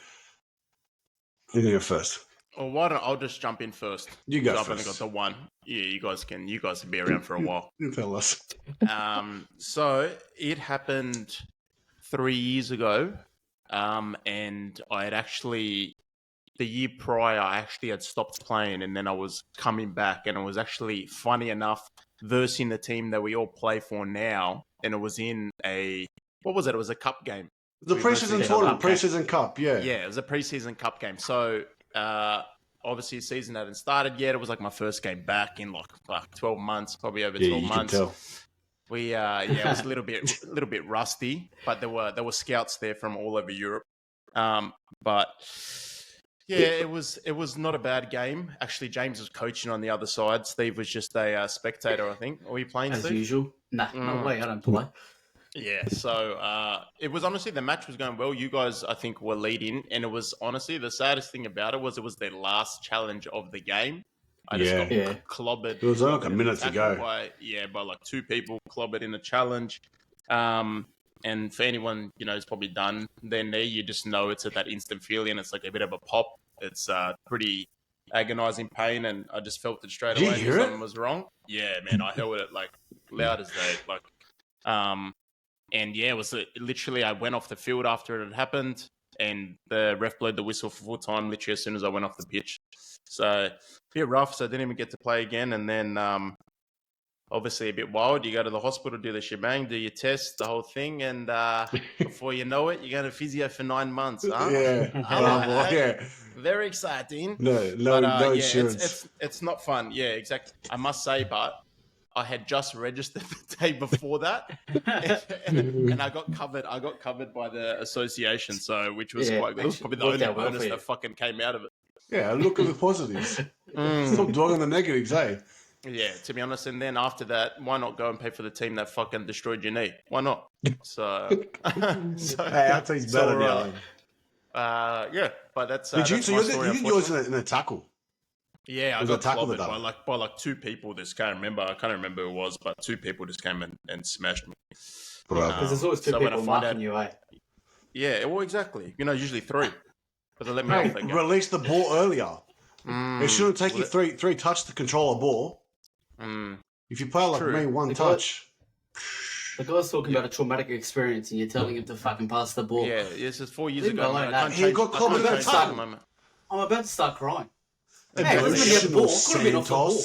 You can go first. or why don't I'll just jump in first? You go So I've only first. got the 1. Yeah, you guys can be around for a while. You tell us. So it happened 3 years ago, and I had actually, the year prior, I actually had stopped playing, and then I was coming back, and it was actually, funny enough, versing the team that we all play for now, and it was in what was it? It was a cup game. The we versus preseason each tournament, other. preseason cup, yeah. Yeah, it was a preseason cup game. So obviously, the season hadn't started yet. It was like my first game back in like 12 months, probably over Yeah, 12 you can months. tell. We it was a little bit rusty, but there were scouts there from all over Europe. But yeah, it was not a bad game. Actually, James was coaching on the other side. Steve was just a spectator, I think. Are we playing, As Steve? usual. Nah, no way. I don't play. Yeah, so it was honestly, the match was going well. You guys, I think, were leading, and it was honestly the saddest thing about it was their last challenge of the game. I just got Yeah. clobbered. It was like clobbered a in minute the to tackle go. by like two people clobbered in a challenge. And for anyone, who's probably done then there, you just know it's at that instant feeling. It's like a bit of a pop. It's pretty agonizing pain, and I just felt it straight Did you away. I knew hear it? something was wrong. Yeah, man, I heard it like loud as day. Like, and yeah, it was literally, I went off the field after it had happened, and the ref blew the whistle for full time literally as soon as I went off the pitch. So a bit rough. So I didn't even get to play again, and then obviously a bit wild. You go to the hospital, do the shebang, do your test, the whole thing, and before you know it, you're going to physio for 9 months. Huh? Yeah. Very exciting. No But insurance. it's not fun. Yeah, exactly. I must say, but I had just registered the day before that, and I got covered. I got covered by the association, so which was quite good. It was probably the only bonus that fucking came out of it. Yeah, look at the positives. Stop dwelling on the negatives, eh? Yeah, to be honest. And then after that, why not go and pay for the team that fucking destroyed your knee? Why not? So, Hey, our team's better now. Yeah, but that's Did you? that's So my you story, did yours in a tackle. Yeah, I Was got it tackle clobbered that by like two people. I can't remember who it was, but two people just came and smashed me. Because there's always two so when I people find marking out- you, eh? Yeah, well, exactly. Usually three, but they let me off that game. Release the ball earlier. It shouldn't take you three touch to control a ball. If you play like True. me, one touch. The guy's talking about a traumatic experience and you're telling him to fucking pass the ball. Yeah, this is 4 years Leave me ago. alone, Man. that. I can't He change- got I can't clobbered change that that at time. the moment. I'm about to start crying. Hey, it wasn't meant to be a ball. Could have been off the ball.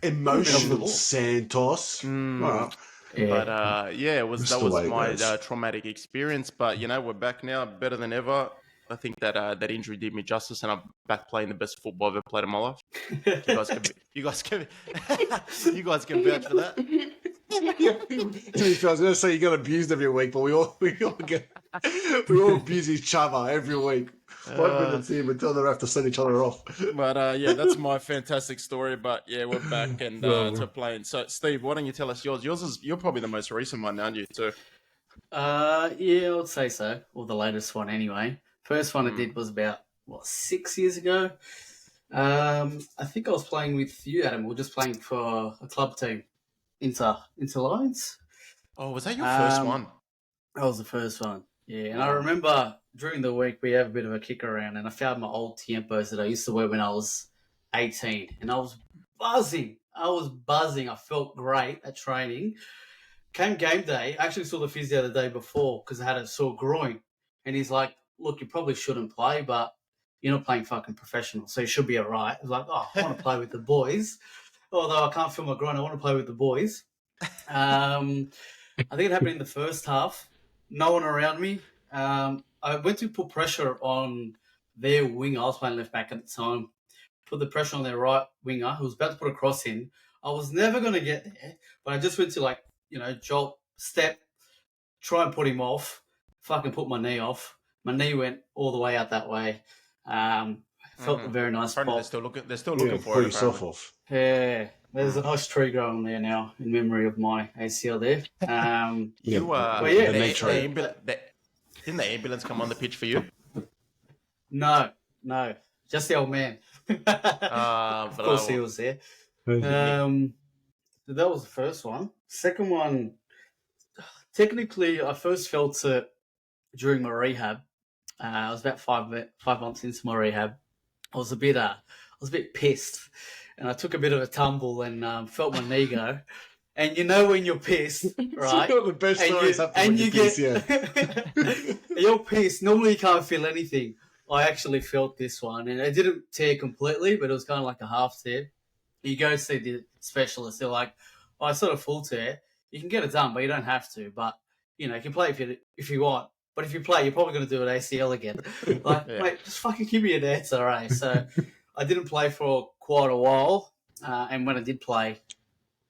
Emotional Santos. Well, Yeah. But yeah, that was way it my goes. traumatic experience. But we're back now, better than ever. I think that injury did me justice, and I'm back playing the best football I've ever played in my life. You guys can vouch for that. To be fair, I was going to say you get abused every week, but we all abuse each other every week. 5 minutes in until they have to send each other off. But yeah, that's my fantastic story. But yeah, we're back and to playing. So Steve, why don't you tell us yours? You're probably the most recent one, aren't you? Too. Yeah, I would say so. Or the latest one, anyway. First one I did was about 6 years ago. I think I was playing with you, Adam. We were just playing for a club team, Inter Lions. Oh, was that your first one? That was the first one. Yeah, and I remember during the week we have a bit of a kick around, and I found my old Tiempos that I used to wear when I was 18, and I was buzzing. I felt great at training. Came game day, I actually saw the physio the day before because I had a sore groin, and he's like, "Look, you probably shouldn't play, but you're not playing fucking professional, so you should be all right." I was like, "Oh, I want to play with the boys, although I can't feel my groin. I want to play with the boys." I think it happened in the first half. No one around me. I went to put pressure on their winger. I was playing left back at the time. Put the pressure on their right winger who was about to put a cross in. I was never going to get there, but I just went to jolt, step, try and put him off, fucking put my knee off. My knee went all the way out that way. Felt a very nice Apparently pop. they're still looking for put it. yourself apparently. off. Yeah, there's a nice tree growing there now in memory of my ACL there. Didn't the ambulance come on the pitch for you? No, just the old man. Of course he was there. That was the first one. Second one, technically, I first felt it during my rehab. I was about 5 months into my rehab. I was a bit pissed, and I took a bit of a tumble and felt my knee go. And when you're pissed, right? It's the best stories happen when you're pissed, yeah. You're pissed. Normally you can't feel anything. I actually felt this one, and it didn't tear completely, but it was kind of like a half tear. You go see the specialist. They're like, "Oh, it's not a full tear. You can get it done, but you don't have to. But you can play if you want." But if you play, you're probably going to do an ACL again. Like, Yeah. mate, just fucking give me an answer, eh? So I didn't play for quite a while. And when I did play,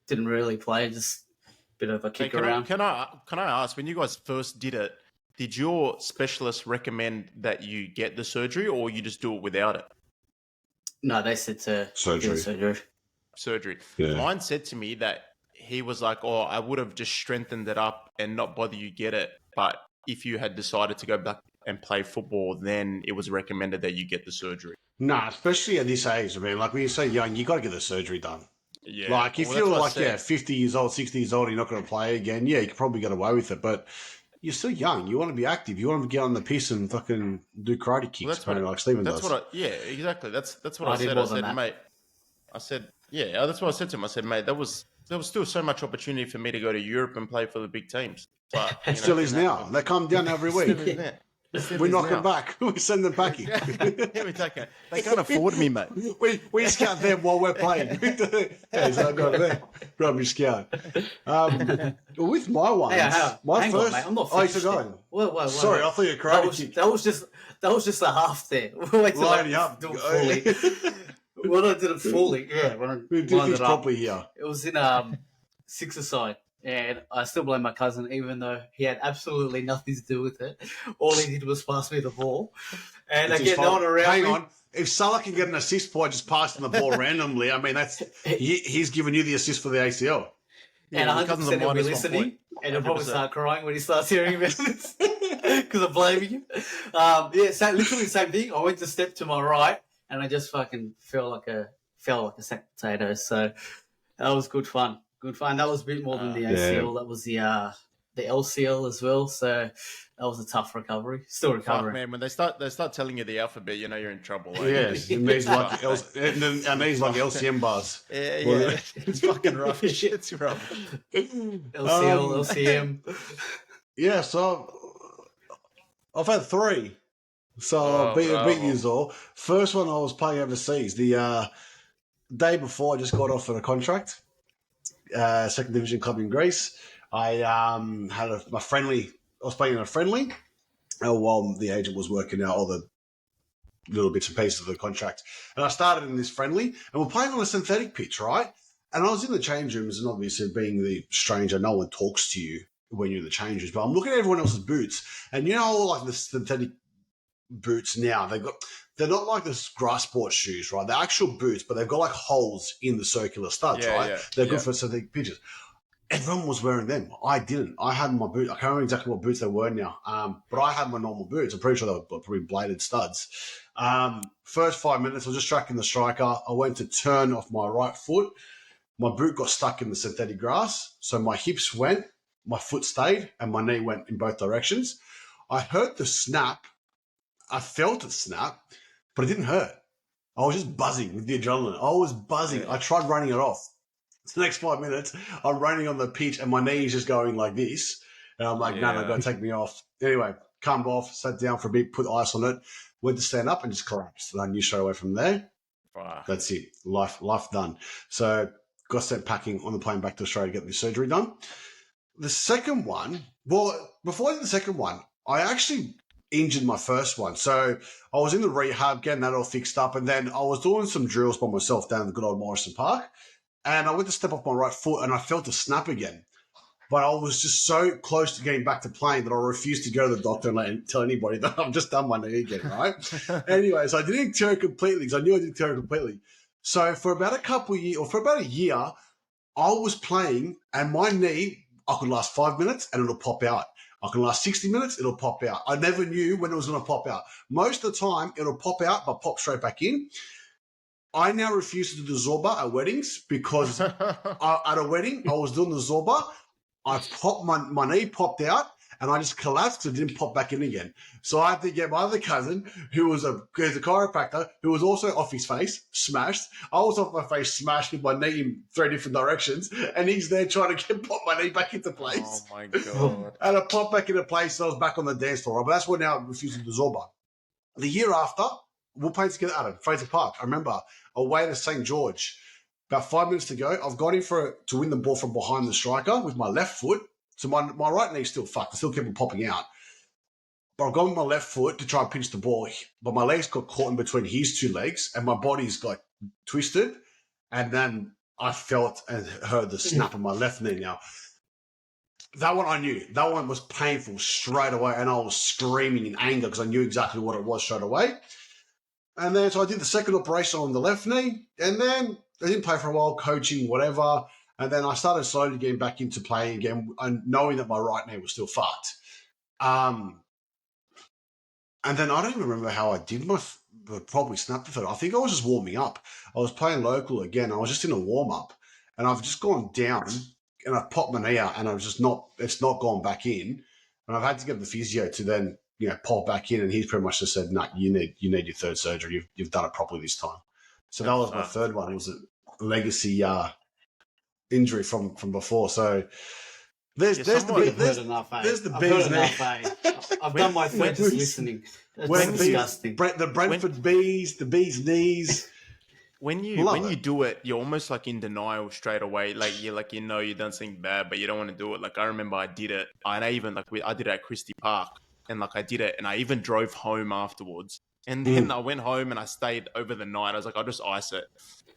didn't really play, just a bit of a kick around. Can I ask, when you guys first did it, did your specialist recommend that you get the surgery, or you just do it without it? No, they said to do the Surgery. Yeah. Mine said to me that he was like, "Oh, I would have just strengthened it up and not bother you get it, but if you had decided to go back and play football, then it was recommended that you get the surgery." Nah, especially at this age. I mean, like when you're so young, you got to get the surgery done. Yeah. Like if Well, you're that's what I like said. 50 years old, 60 years old, you're not going to play again. Yeah, you could probably get away with it, but you're still young. You want to be active. You want to get on the piss and fucking do karate kicks. Well, that's what like Steven That's does. what yeah, exactly. That's what I I did said. more I than said, that. mate. I said, yeah. That's what I said to him. I said, mate, there was still so much opportunity for me to go to Europe and play for the big teams. But It still is now. They come down every week. We knock them back. We send them packing. Yeah, we take it. They can't afford me, mate. we scout them while we're playing. Yeah, so I got there. Rubby scout. With my ones, my hang first. on, mate. I'm not Oh, you finished still yet. going? Whoa. Sorry, I thought you were karate kick. That was just a half there. Wait till Lining I up. do it fully. When I did it fully, when I We do lined this it up, properly here. it was in six-a-side, and I still blame my cousin, even though he had absolutely nothing to do with it. All he did was pass me the ball, and It's I his get no fault. one around Hang me. on. If Salah can get an assist by just passing the ball randomly, I mean, he's giving you the assist for the ACL. And your cousin's 100% he'll be -1 listening, point. and he'll probably 100%. start crying when he starts hearing about this because I'm blaming him. Literally the same thing. I went to step to my right, and I just fucking fell like a sack of potatoes. So that was good fun. Good fun. That was a bit more than the ACL. That was the LCL as well. So that was a tough recovery. Still Fuck, recovering. man, when they start telling you the alphabet, you know you're in trouble. Like, Yes, it needs like LCM bars. Yeah. It's fucking rough. It's rough. LCL, LCM. Yeah, so I've had 3. So Oh, beat bravo. you all. First one I was playing overseas. The day before I just got off on a contract, second division club in Greece. I had my friendly. I was playing in a friendly while the agent was working out all the little bits and pieces of the contract. And I started in this friendly, and we're playing on a synthetic pitch, right? And I was in the change rooms, and obviously being the stranger, no one talks to you when you're in the change rooms. But I'm looking at everyone else's boots, and you know, like the synthetic boots now, they're not like the grass sport shoes, right? They're actual boots, but they've got like holes in the circular studs, Yeah, right? yeah, They're good yeah. for synthetic pitches. Everyone was wearing them. I didn't. I had my boots. I can't remember exactly what boots they were now, but I had my normal boots. I'm pretty sure they were probably bladed studs. First 5 minutes, I was just tracking the striker. I went to turn off my right foot. My boot got stuck in the synthetic grass, so my hips went, my foot stayed, and my knee went in both directions. I heard the snap. I felt it snap, but it didn't hurt. I was just buzzing with the adrenaline. I was buzzing. Yeah. I tried running it off. The next 5 minutes, I'm running on the pitch and my knee is just going like this. And I'm like, no, Yeah. go take me off. Anyway, calmed off, sat down for a bit, put ice on it, went to stand up and just collapsed. And I knew straight away from there, Fuck. that's it. Life done. So got sent packing on the plane back to Australia to get the surgery done. The second one, well, before I did the second one, I actually injured my first one. So I was in the rehab, getting that all fixed up. And then I was doing some drills by myself down in the good old Morrison Park. And I went to step off my right foot and I felt a snap again. But I was just so close to getting back to playing that I refused to go to the doctor and tell anybody that I've just done my knee again, right? Anyways, I didn't tear it completely because I knew I didn't tear it completely. So for about a year, I was playing and my knee, I could last 5 minutes and it'll pop out. I can last 60 minutes, it'll pop out. I never knew when it was going to pop out. Most of the time, it'll pop out but pop straight back in. I now refuse to do the Zorba at weddings because at a wedding, I was doing the Zorba. I popped my knee popped out and I just collapsed and didn't pop back in again. So I had to get my other cousin, who's a chiropractor, who was also off his face, smashed. I was off my face, smashed with my knee in 3 different directions, and he's there trying to pop my knee back into place. Oh my god. And I popped back into place, and I was back on the dance floor. But that's what now I'm refusing to do Zorba. The year after, we'll play together at Fraser Park. I remember away to St. George. About 5 minutes to go, I've got him to win the ball from behind the striker with my left foot. So my right knee's still fucked. I still keep it popping out. but I've gone with my left foot to try and pinch the ball, but my legs got caught in between his two legs, and my body's like twisted, and then I felt and heard the snap of my left knee. Now, that one I knew. That one was painful straight away, and I was screaming in anger because I knew exactly what it was straight away. And then, so I did the second operation on the left knee, and then I didn't play for a while, coaching, whatever. And then I started slowly getting back into playing again, and knowing that my right knee was still fucked. And then I don't even remember how I did probably snapped the foot. I think I was just warming up. I was playing local again. I was just in a warm up, and I've just gone down, and I popped my knee out, and it's not gone back in, and I've had to get the physio to then pop back in, and he's pretty much just said, "No, you need your third surgery. You've done it properly this time." So that was my third one. It was a legacy injury from before. So there's the bees. I've done my third just listening. That's disgusting. The Brentford bees, the bees' knees. When you do it, you're almost like in denial straight away. Like you've done something bad, but you don't want to do it. Like I remember I did it, and I did it at Christie Park, and I did it, and I even drove home afterwards. And then I went home and I stayed over the night. I was like, I'll just ice it.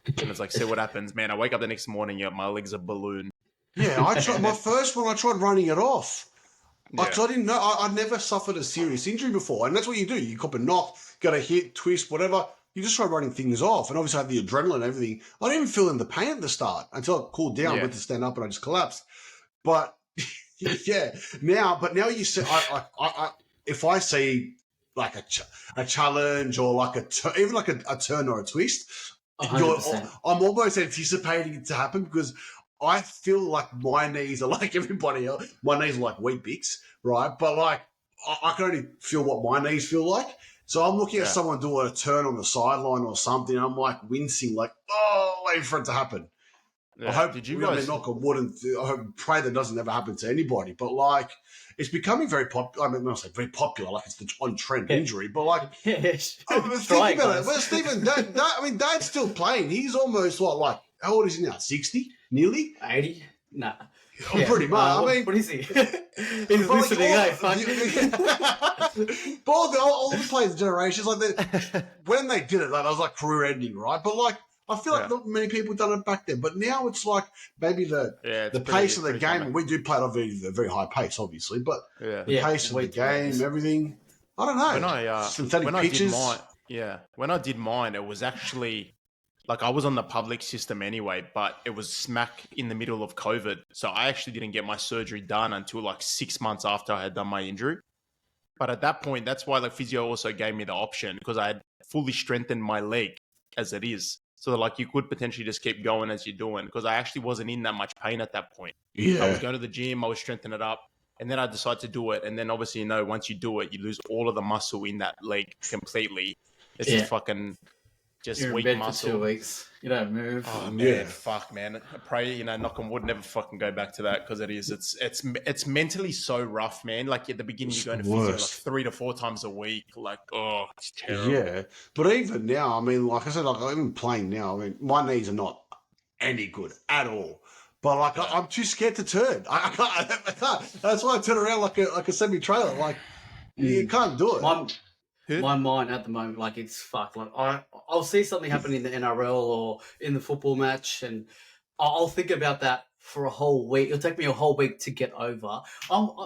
And it's like, see what happens, man. I wake up the next morning, my leg's a balloon. Yeah, I tried my first one. I tried running it off. Yeah. I didn't know. I never suffered a serious injury before, and that's what you do. You cop a knock, got a hit, twist, whatever. You just try running things off, and obviously I had the adrenaline and everything. I didn't even feel in the pain at the start until I cooled down, went to stand up, and I just collapsed. But now you say, if I see like a challenge or like even like a turn or a twist, I'm almost anticipating it to happen because I feel like my knees are like everybody else. My knees are like Wheat Bix, right? But like I can only feel what my knees feel like. So I'm looking at someone doing a turn on the sideline or something. And I'm like wincing, like waiting for it to happen. Yeah. I hope knock on wood and I hope pray that doesn't ever happen to anybody. But like it's becoming very popular. I mean, not say very popular, like it's the on-trend injury, but like think about it. Well, Stephen, Dad's still playing. He's almost how old is he now? 60? Nearly? 80? Nah. Pretty much. I mean, what is he? He's listening, but all the players' generations, when they did it, that was like career ending, right? But like, I feel like not many people done it back then. But now it's like maybe the pace of the game. Common. We do play at a very high pace, obviously, but the pace of the game, everything. I don't know. Synthetic pitches. When I did mine, it was actually. Like I was on the public system anyway, but it was smack in the middle of COVID. So I actually didn't get my surgery done until like 6 months after I had done my injury. But at that point, that's why the physio also gave me the option because I had fully strengthened my leg as it is. So like you could potentially just keep going as you're doing because I actually wasn't in that much pain at that point. Yeah. I was going to the gym, I was strengthening it up. And then I decided to do it. And then obviously, once you do it, you lose all of the muscle in that leg completely. It's just fucking... You're weak in bed muscle. for 2 weeks. You don't move. Oh man, fuck man. I pray, knock on wood, never fucking go back to that because it's mentally so rough, man. Like at the beginning, you're going to physio like 3 to 4 times a week. Like, it's terrible. Yeah, but even now, I mean, like I said, like I'm even playing now. I mean, my knees are not any good at all. But like, I'm too scared to turn. I can't. That's why I turn around like a semi-trailer. Like, you can't do it. My mind at the moment, like it's fucked. Like I'll see something happen in the NRL or in the football match, and I'll think about that for a whole week. It'll take me a whole week to get over.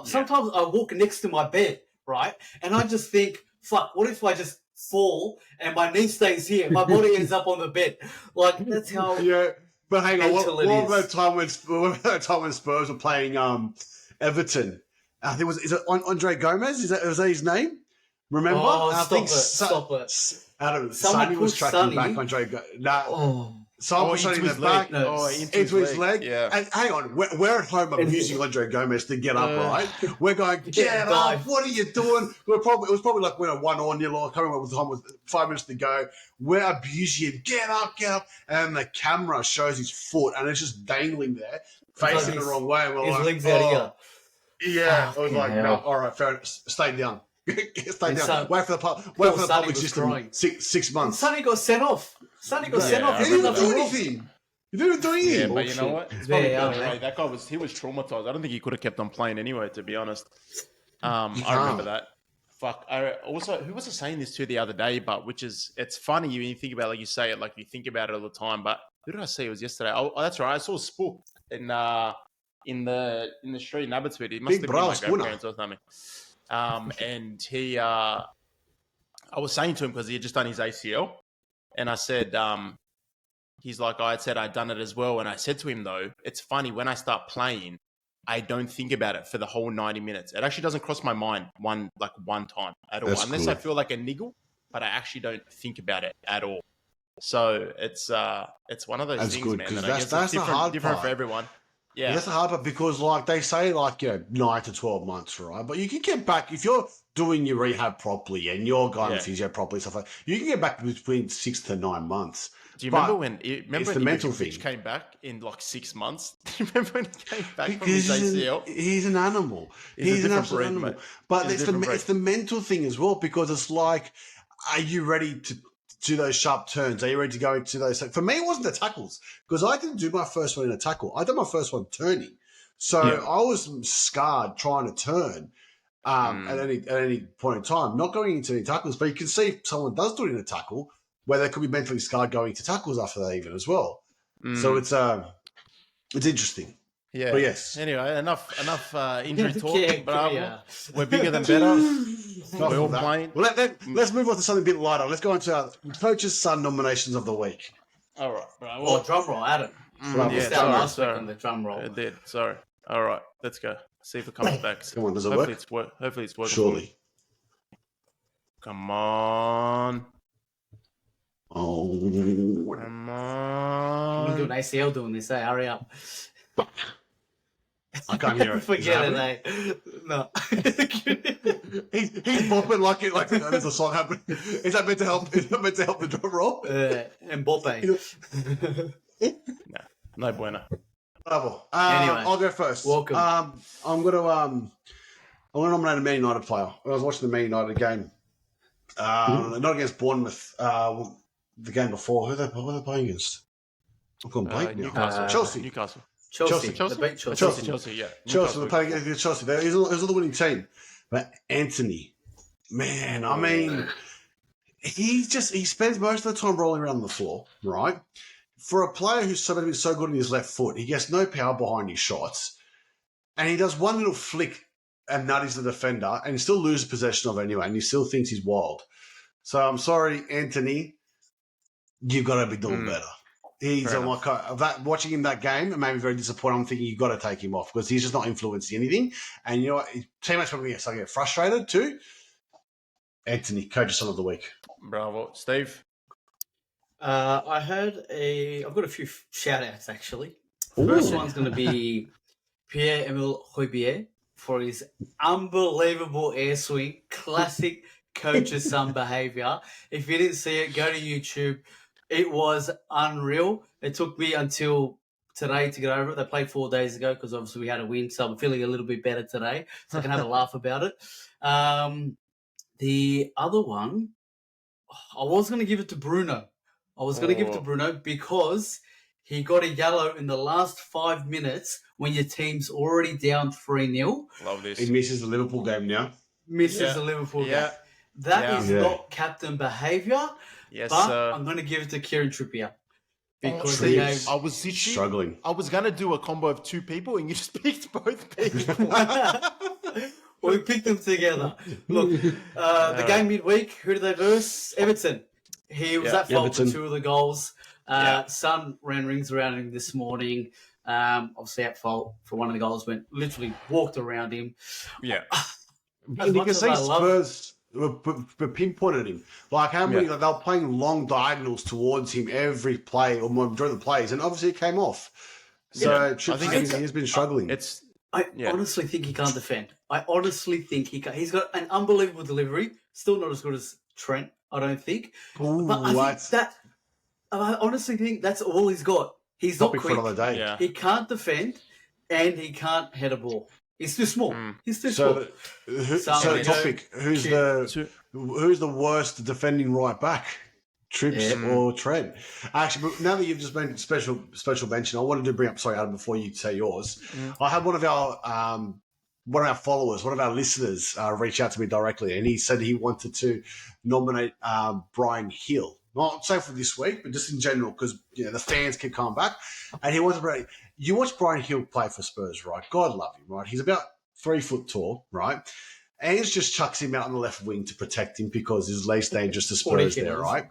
Sometimes I walk next to my bed, right, and I just think, fuck, what if I just fall and my knee stays here, my body ends up on the bed? Like that's how. Yeah, but hang on. What about the time when Spurs were playing Everton? I think is it Andre Gomez? Was that his name? Remember? Stop it. Adam, Sonny was tracking back Andre Gomez. Someone was shutting the back into his leg. Yeah. And hang on, we're at home abusing Andre Gomez to get up, right? We're going, get up, what are you doing? It was probably like when a 1-0, I can't remember what the time was, 5 minutes to go. We're abusing him, get up. And the camera shows his foot and it's just dangling there, facing the wrong way. His leg's out of here. Yeah, I was like, no, all right, fair enough, stay down. Stay down. Wait for the public system. 6 months. Sonny got sent off. He didn't do anything. He didn't do anything. Yeah, but you know what? It's probably that guy was traumatized. I don't think he could have kept on playing anyway, to be honest. I remember that. Fuck. I also, who was I saying this to the other day? But it's funny when you think about it, like you say it, like you think about it all the time. But who did I see? It was yesterday. Oh, that's right. I saw Spook in the street in Abbotsford. He must Big have been my brass winner. grandparents or something. And he, I was saying to him because he had just done his ACL, and I said, he's like, I had said I'd done it as well, and I said to him though, it's funny when I start playing. I don't think about it for the whole 90 minutes. It actually doesn't cross my mind one time at all. That's Unless cool. I feel like a niggle, but I actually don't think about it at all. So it's one of those That's things, good, man. 'cause That I guess that's it's the hard different part. for everyone. Yeah. That's the hard part because, like, they say, like, 9 to 12 months, right? But you can get back if you're doing your rehab properly and you're going to physio properly, stuff like you can get back between 6 to 9 months. Do you But remember when it's the mental thing. came back in like 6 months? Do you remember when he came back from Because his ACL? he's an animal. He's a He's an different absolute breed, animal. mate. But He's a different breed. it's the mental thing as well, because it's like, are you ready to do those sharp turns? Are you ready to go into those? For me, it wasn't the tackles, because I didn't do my first one in a tackle. I did my first one turning. So I was scarred trying to turn at any point in time, not going into any tackles. But you can see if someone does do it in a tackle, where they could be mentally scarred going to tackles after that even as well. So it's interesting. Yeah. But yes. Anyway, enough injury talk. Yeah, Bravo. yeah. We're bigger than better. Enough We're all of that. playing. Well, let's move on to something a bit lighter. Let's go into our Coach's Son nominations of the week. All right, bravo. Oh, drum roll, Adam. Bravo. Missed out last week on the drum roll. I did. Sorry. All right, let's go. See if it comes back. Come on, does it Hopefully work? Hopefully it's working. Surely. Come on. Oh. Come I'm going to do on. an ACL doing this, eh? Hurry up. I can't hear it. Forget it, eh? No. He's bopping like there's a song happening. Is that meant to help? Is that meant to help the drum roll? Mbappe. No bueno. Bravo. Anyway, I'll go first. welcome. I'm gonna nominate a Man United player. When I was watching the Man United game, not against Bournemouth, the game before. Who were they playing against? I'm going blank now. Newcastle. Chelsea. Newcastle. Chelsea. Chelsea? They beat Chelsea. Chelsea. Yeah. Chelsea were playing against Chelsea. It was the winning team. But Anthony, man, I mean, he spends most of the time rolling around the floor, right? For a player who's so good on his left foot, he gets no power behind his shots, and he does one little flick and nutties the defender, and he still loses possession of it anyway, and he still thinks he's wild. So I'm sorry, Anthony, you've got to be doing better. He's watching him that game, it made me very disappointed. I'm thinking you've got to take him off because he's just not influencing anything. And you know what? Teammates probably get frustrated too. Anthony, Coach's Son of the Week. Bravo. Steve? I've got a few shout outs actually. First one's going to be Pierre-Emile Højbjerg for his unbelievable air swing, classic Coach's Son behaviour. If you didn't see it, go to YouTube. It was unreal. It took me until today to get over it. They played 4 days ago because obviously we had a win, so I'm feeling a little bit better today, so I can have a laugh about it. The other one, I was going to give it to Bruno. Because he got a yellow in the last 5 minutes when your team's already down 3-0. Love this. He misses the Liverpool game now. The Liverpool game. That is not captain behaviour. Yes, but I'm going to give it to Kieran Trippier. Because Trippier. he gave... I was Struggling. I was going to do a combo of two people and you just picked both people. We picked them together. Look, the game midweek, who did they verse? Everton. He was at fault for 2 of the goals. Son ran rings around him this morning. Obviously at fault for one of the goals. Literally walked around him. Yeah. And you can see Spurs were pinpointed him. Like how many they were playing long diagonals towards him every play or majority of the plays, and obviously it came off. So I think he has been struggling. I honestly think he can't defend. I honestly think he can't. He's got an unbelievable delivery. Still not as good as Trent, I don't think. Ooh, but I honestly think that's all he's got. He's not quick. For another day. Yeah. He can't defend, and he can't head a ball. He's too small. He's too small. Topic. Who's the worst defending right back? Trips or Trent? Actually, but now that you've just made special mention, I wanted to bring up. Sorry, Adam, before you say yours, I had one of our one of our followers, one of our listeners, reached out to me directly, and he said he wanted to nominate Brian Hill. Not so for this week, but just in general, because the fans keep coming back. And he wanted to. You watch Brian Hill play for Spurs, right? God love him, right? He's about 3 foot tall, right? Ainge just chucks him out on the left wing to protect him because he's least dangerous to Spurs there, right?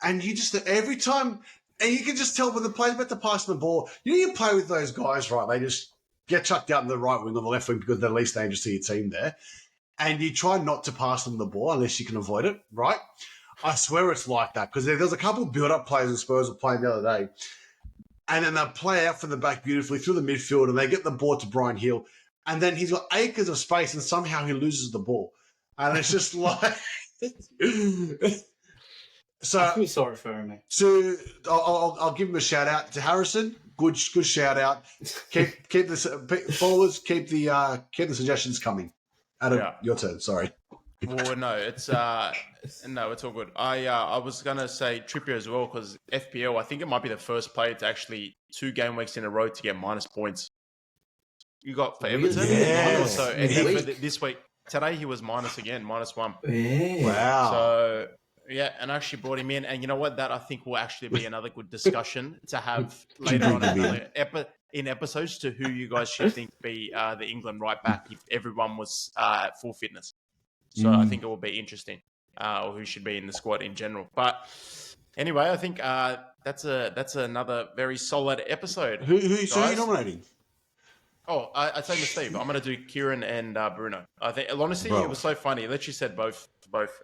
And you just every time, and you can just tell when the player's about to pass the ball. You play with those guys, right? They just get chucked out in the right wing or the left wing because they're least dangerous to your team there. And you try not to pass them the ball unless you can avoid it, right? I swear it's like that because there's a couple of build-up players in Spurs were playing the other day. And then they play out from the back beautifully through the midfield and they get the ball to Brian Hill. And then he's got acres of space and somehow he loses the ball. And it's just like... So I feel sorry for him, mate. So I'll give him a shout-out to Harrison. Good shout-out. Keep the followers, keep the suggestions coming. Adam, your turn. Sorry. Well, no, it's all good. I was gonna say Trippier as well because FPL. I think it might be the first player to actually 2 game weeks in a row to get minus points. You got for Everton, Yeah. So and then for this week today he was minus again, -1. Yeah. Wow. So yeah, and I actually brought him in, and you know what? That I think will actually be another good discussion to have later on in episodes to who you guys should think be the England right back if everyone was at full fitness. So I think it will be interesting, or who should be in the squad in general. But anyway, I think that's another very solid episode. Who are you nominating? Oh, I'd say with Steve. I'm going to do Kieran and Bruno. I think, honestly, it was so funny. Let you said both,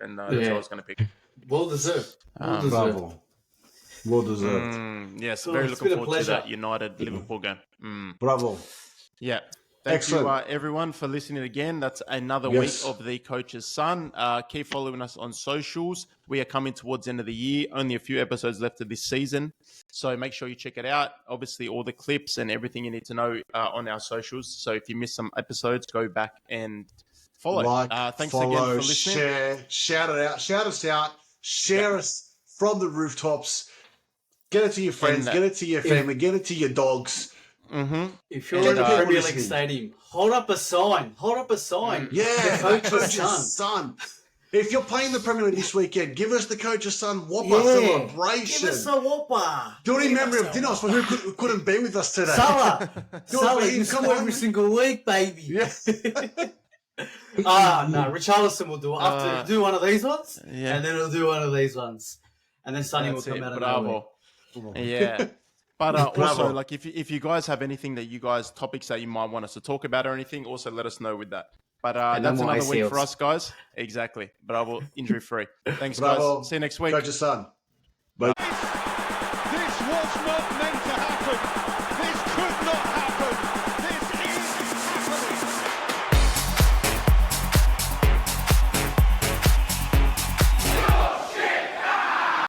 and that's what I was going to pick. Well deserved. Bravo. Well deserved. Yes, very looking forward to that United Liverpool game. Bravo. Yeah. Thank Excellent. you, everyone, for listening again. That's another week of The Coach's Son. Keep following us on socials. We are coming towards the end of the year. Only a few episodes left of this season. So make sure you check it out. Obviously, all the clips and everything you need to know on our socials. So if you missed some episodes, go back and follow. Thanks again for listening. Share, shout it out. Shout us out. Share us from the rooftops. Get it to your friends. Get it to your family. Get it to your dogs. Mm-hmm. If you're in the Premier League stadium, hold up a sign. Yeah, the Coach's Son. If you're playing the Premier League this weekend, give us the Coach's Son Whopper celebration. Give us a Whopper. Do it in memory of Dinos, for who couldn't be with us today. Salah, you score every single week, baby. Yeah. No, Richarlison will do it. After do one of these ones, and then he'll do one of these ones, and then Sonny will come out of nowhere. Yeah. But also, like, if you guys have anything that topics that you might want us to talk about or anything, also let us know with that. But that's another week for us, guys. Exactly. But I will injury free. Thanks, guys. See you next week. Coach's Son. This was not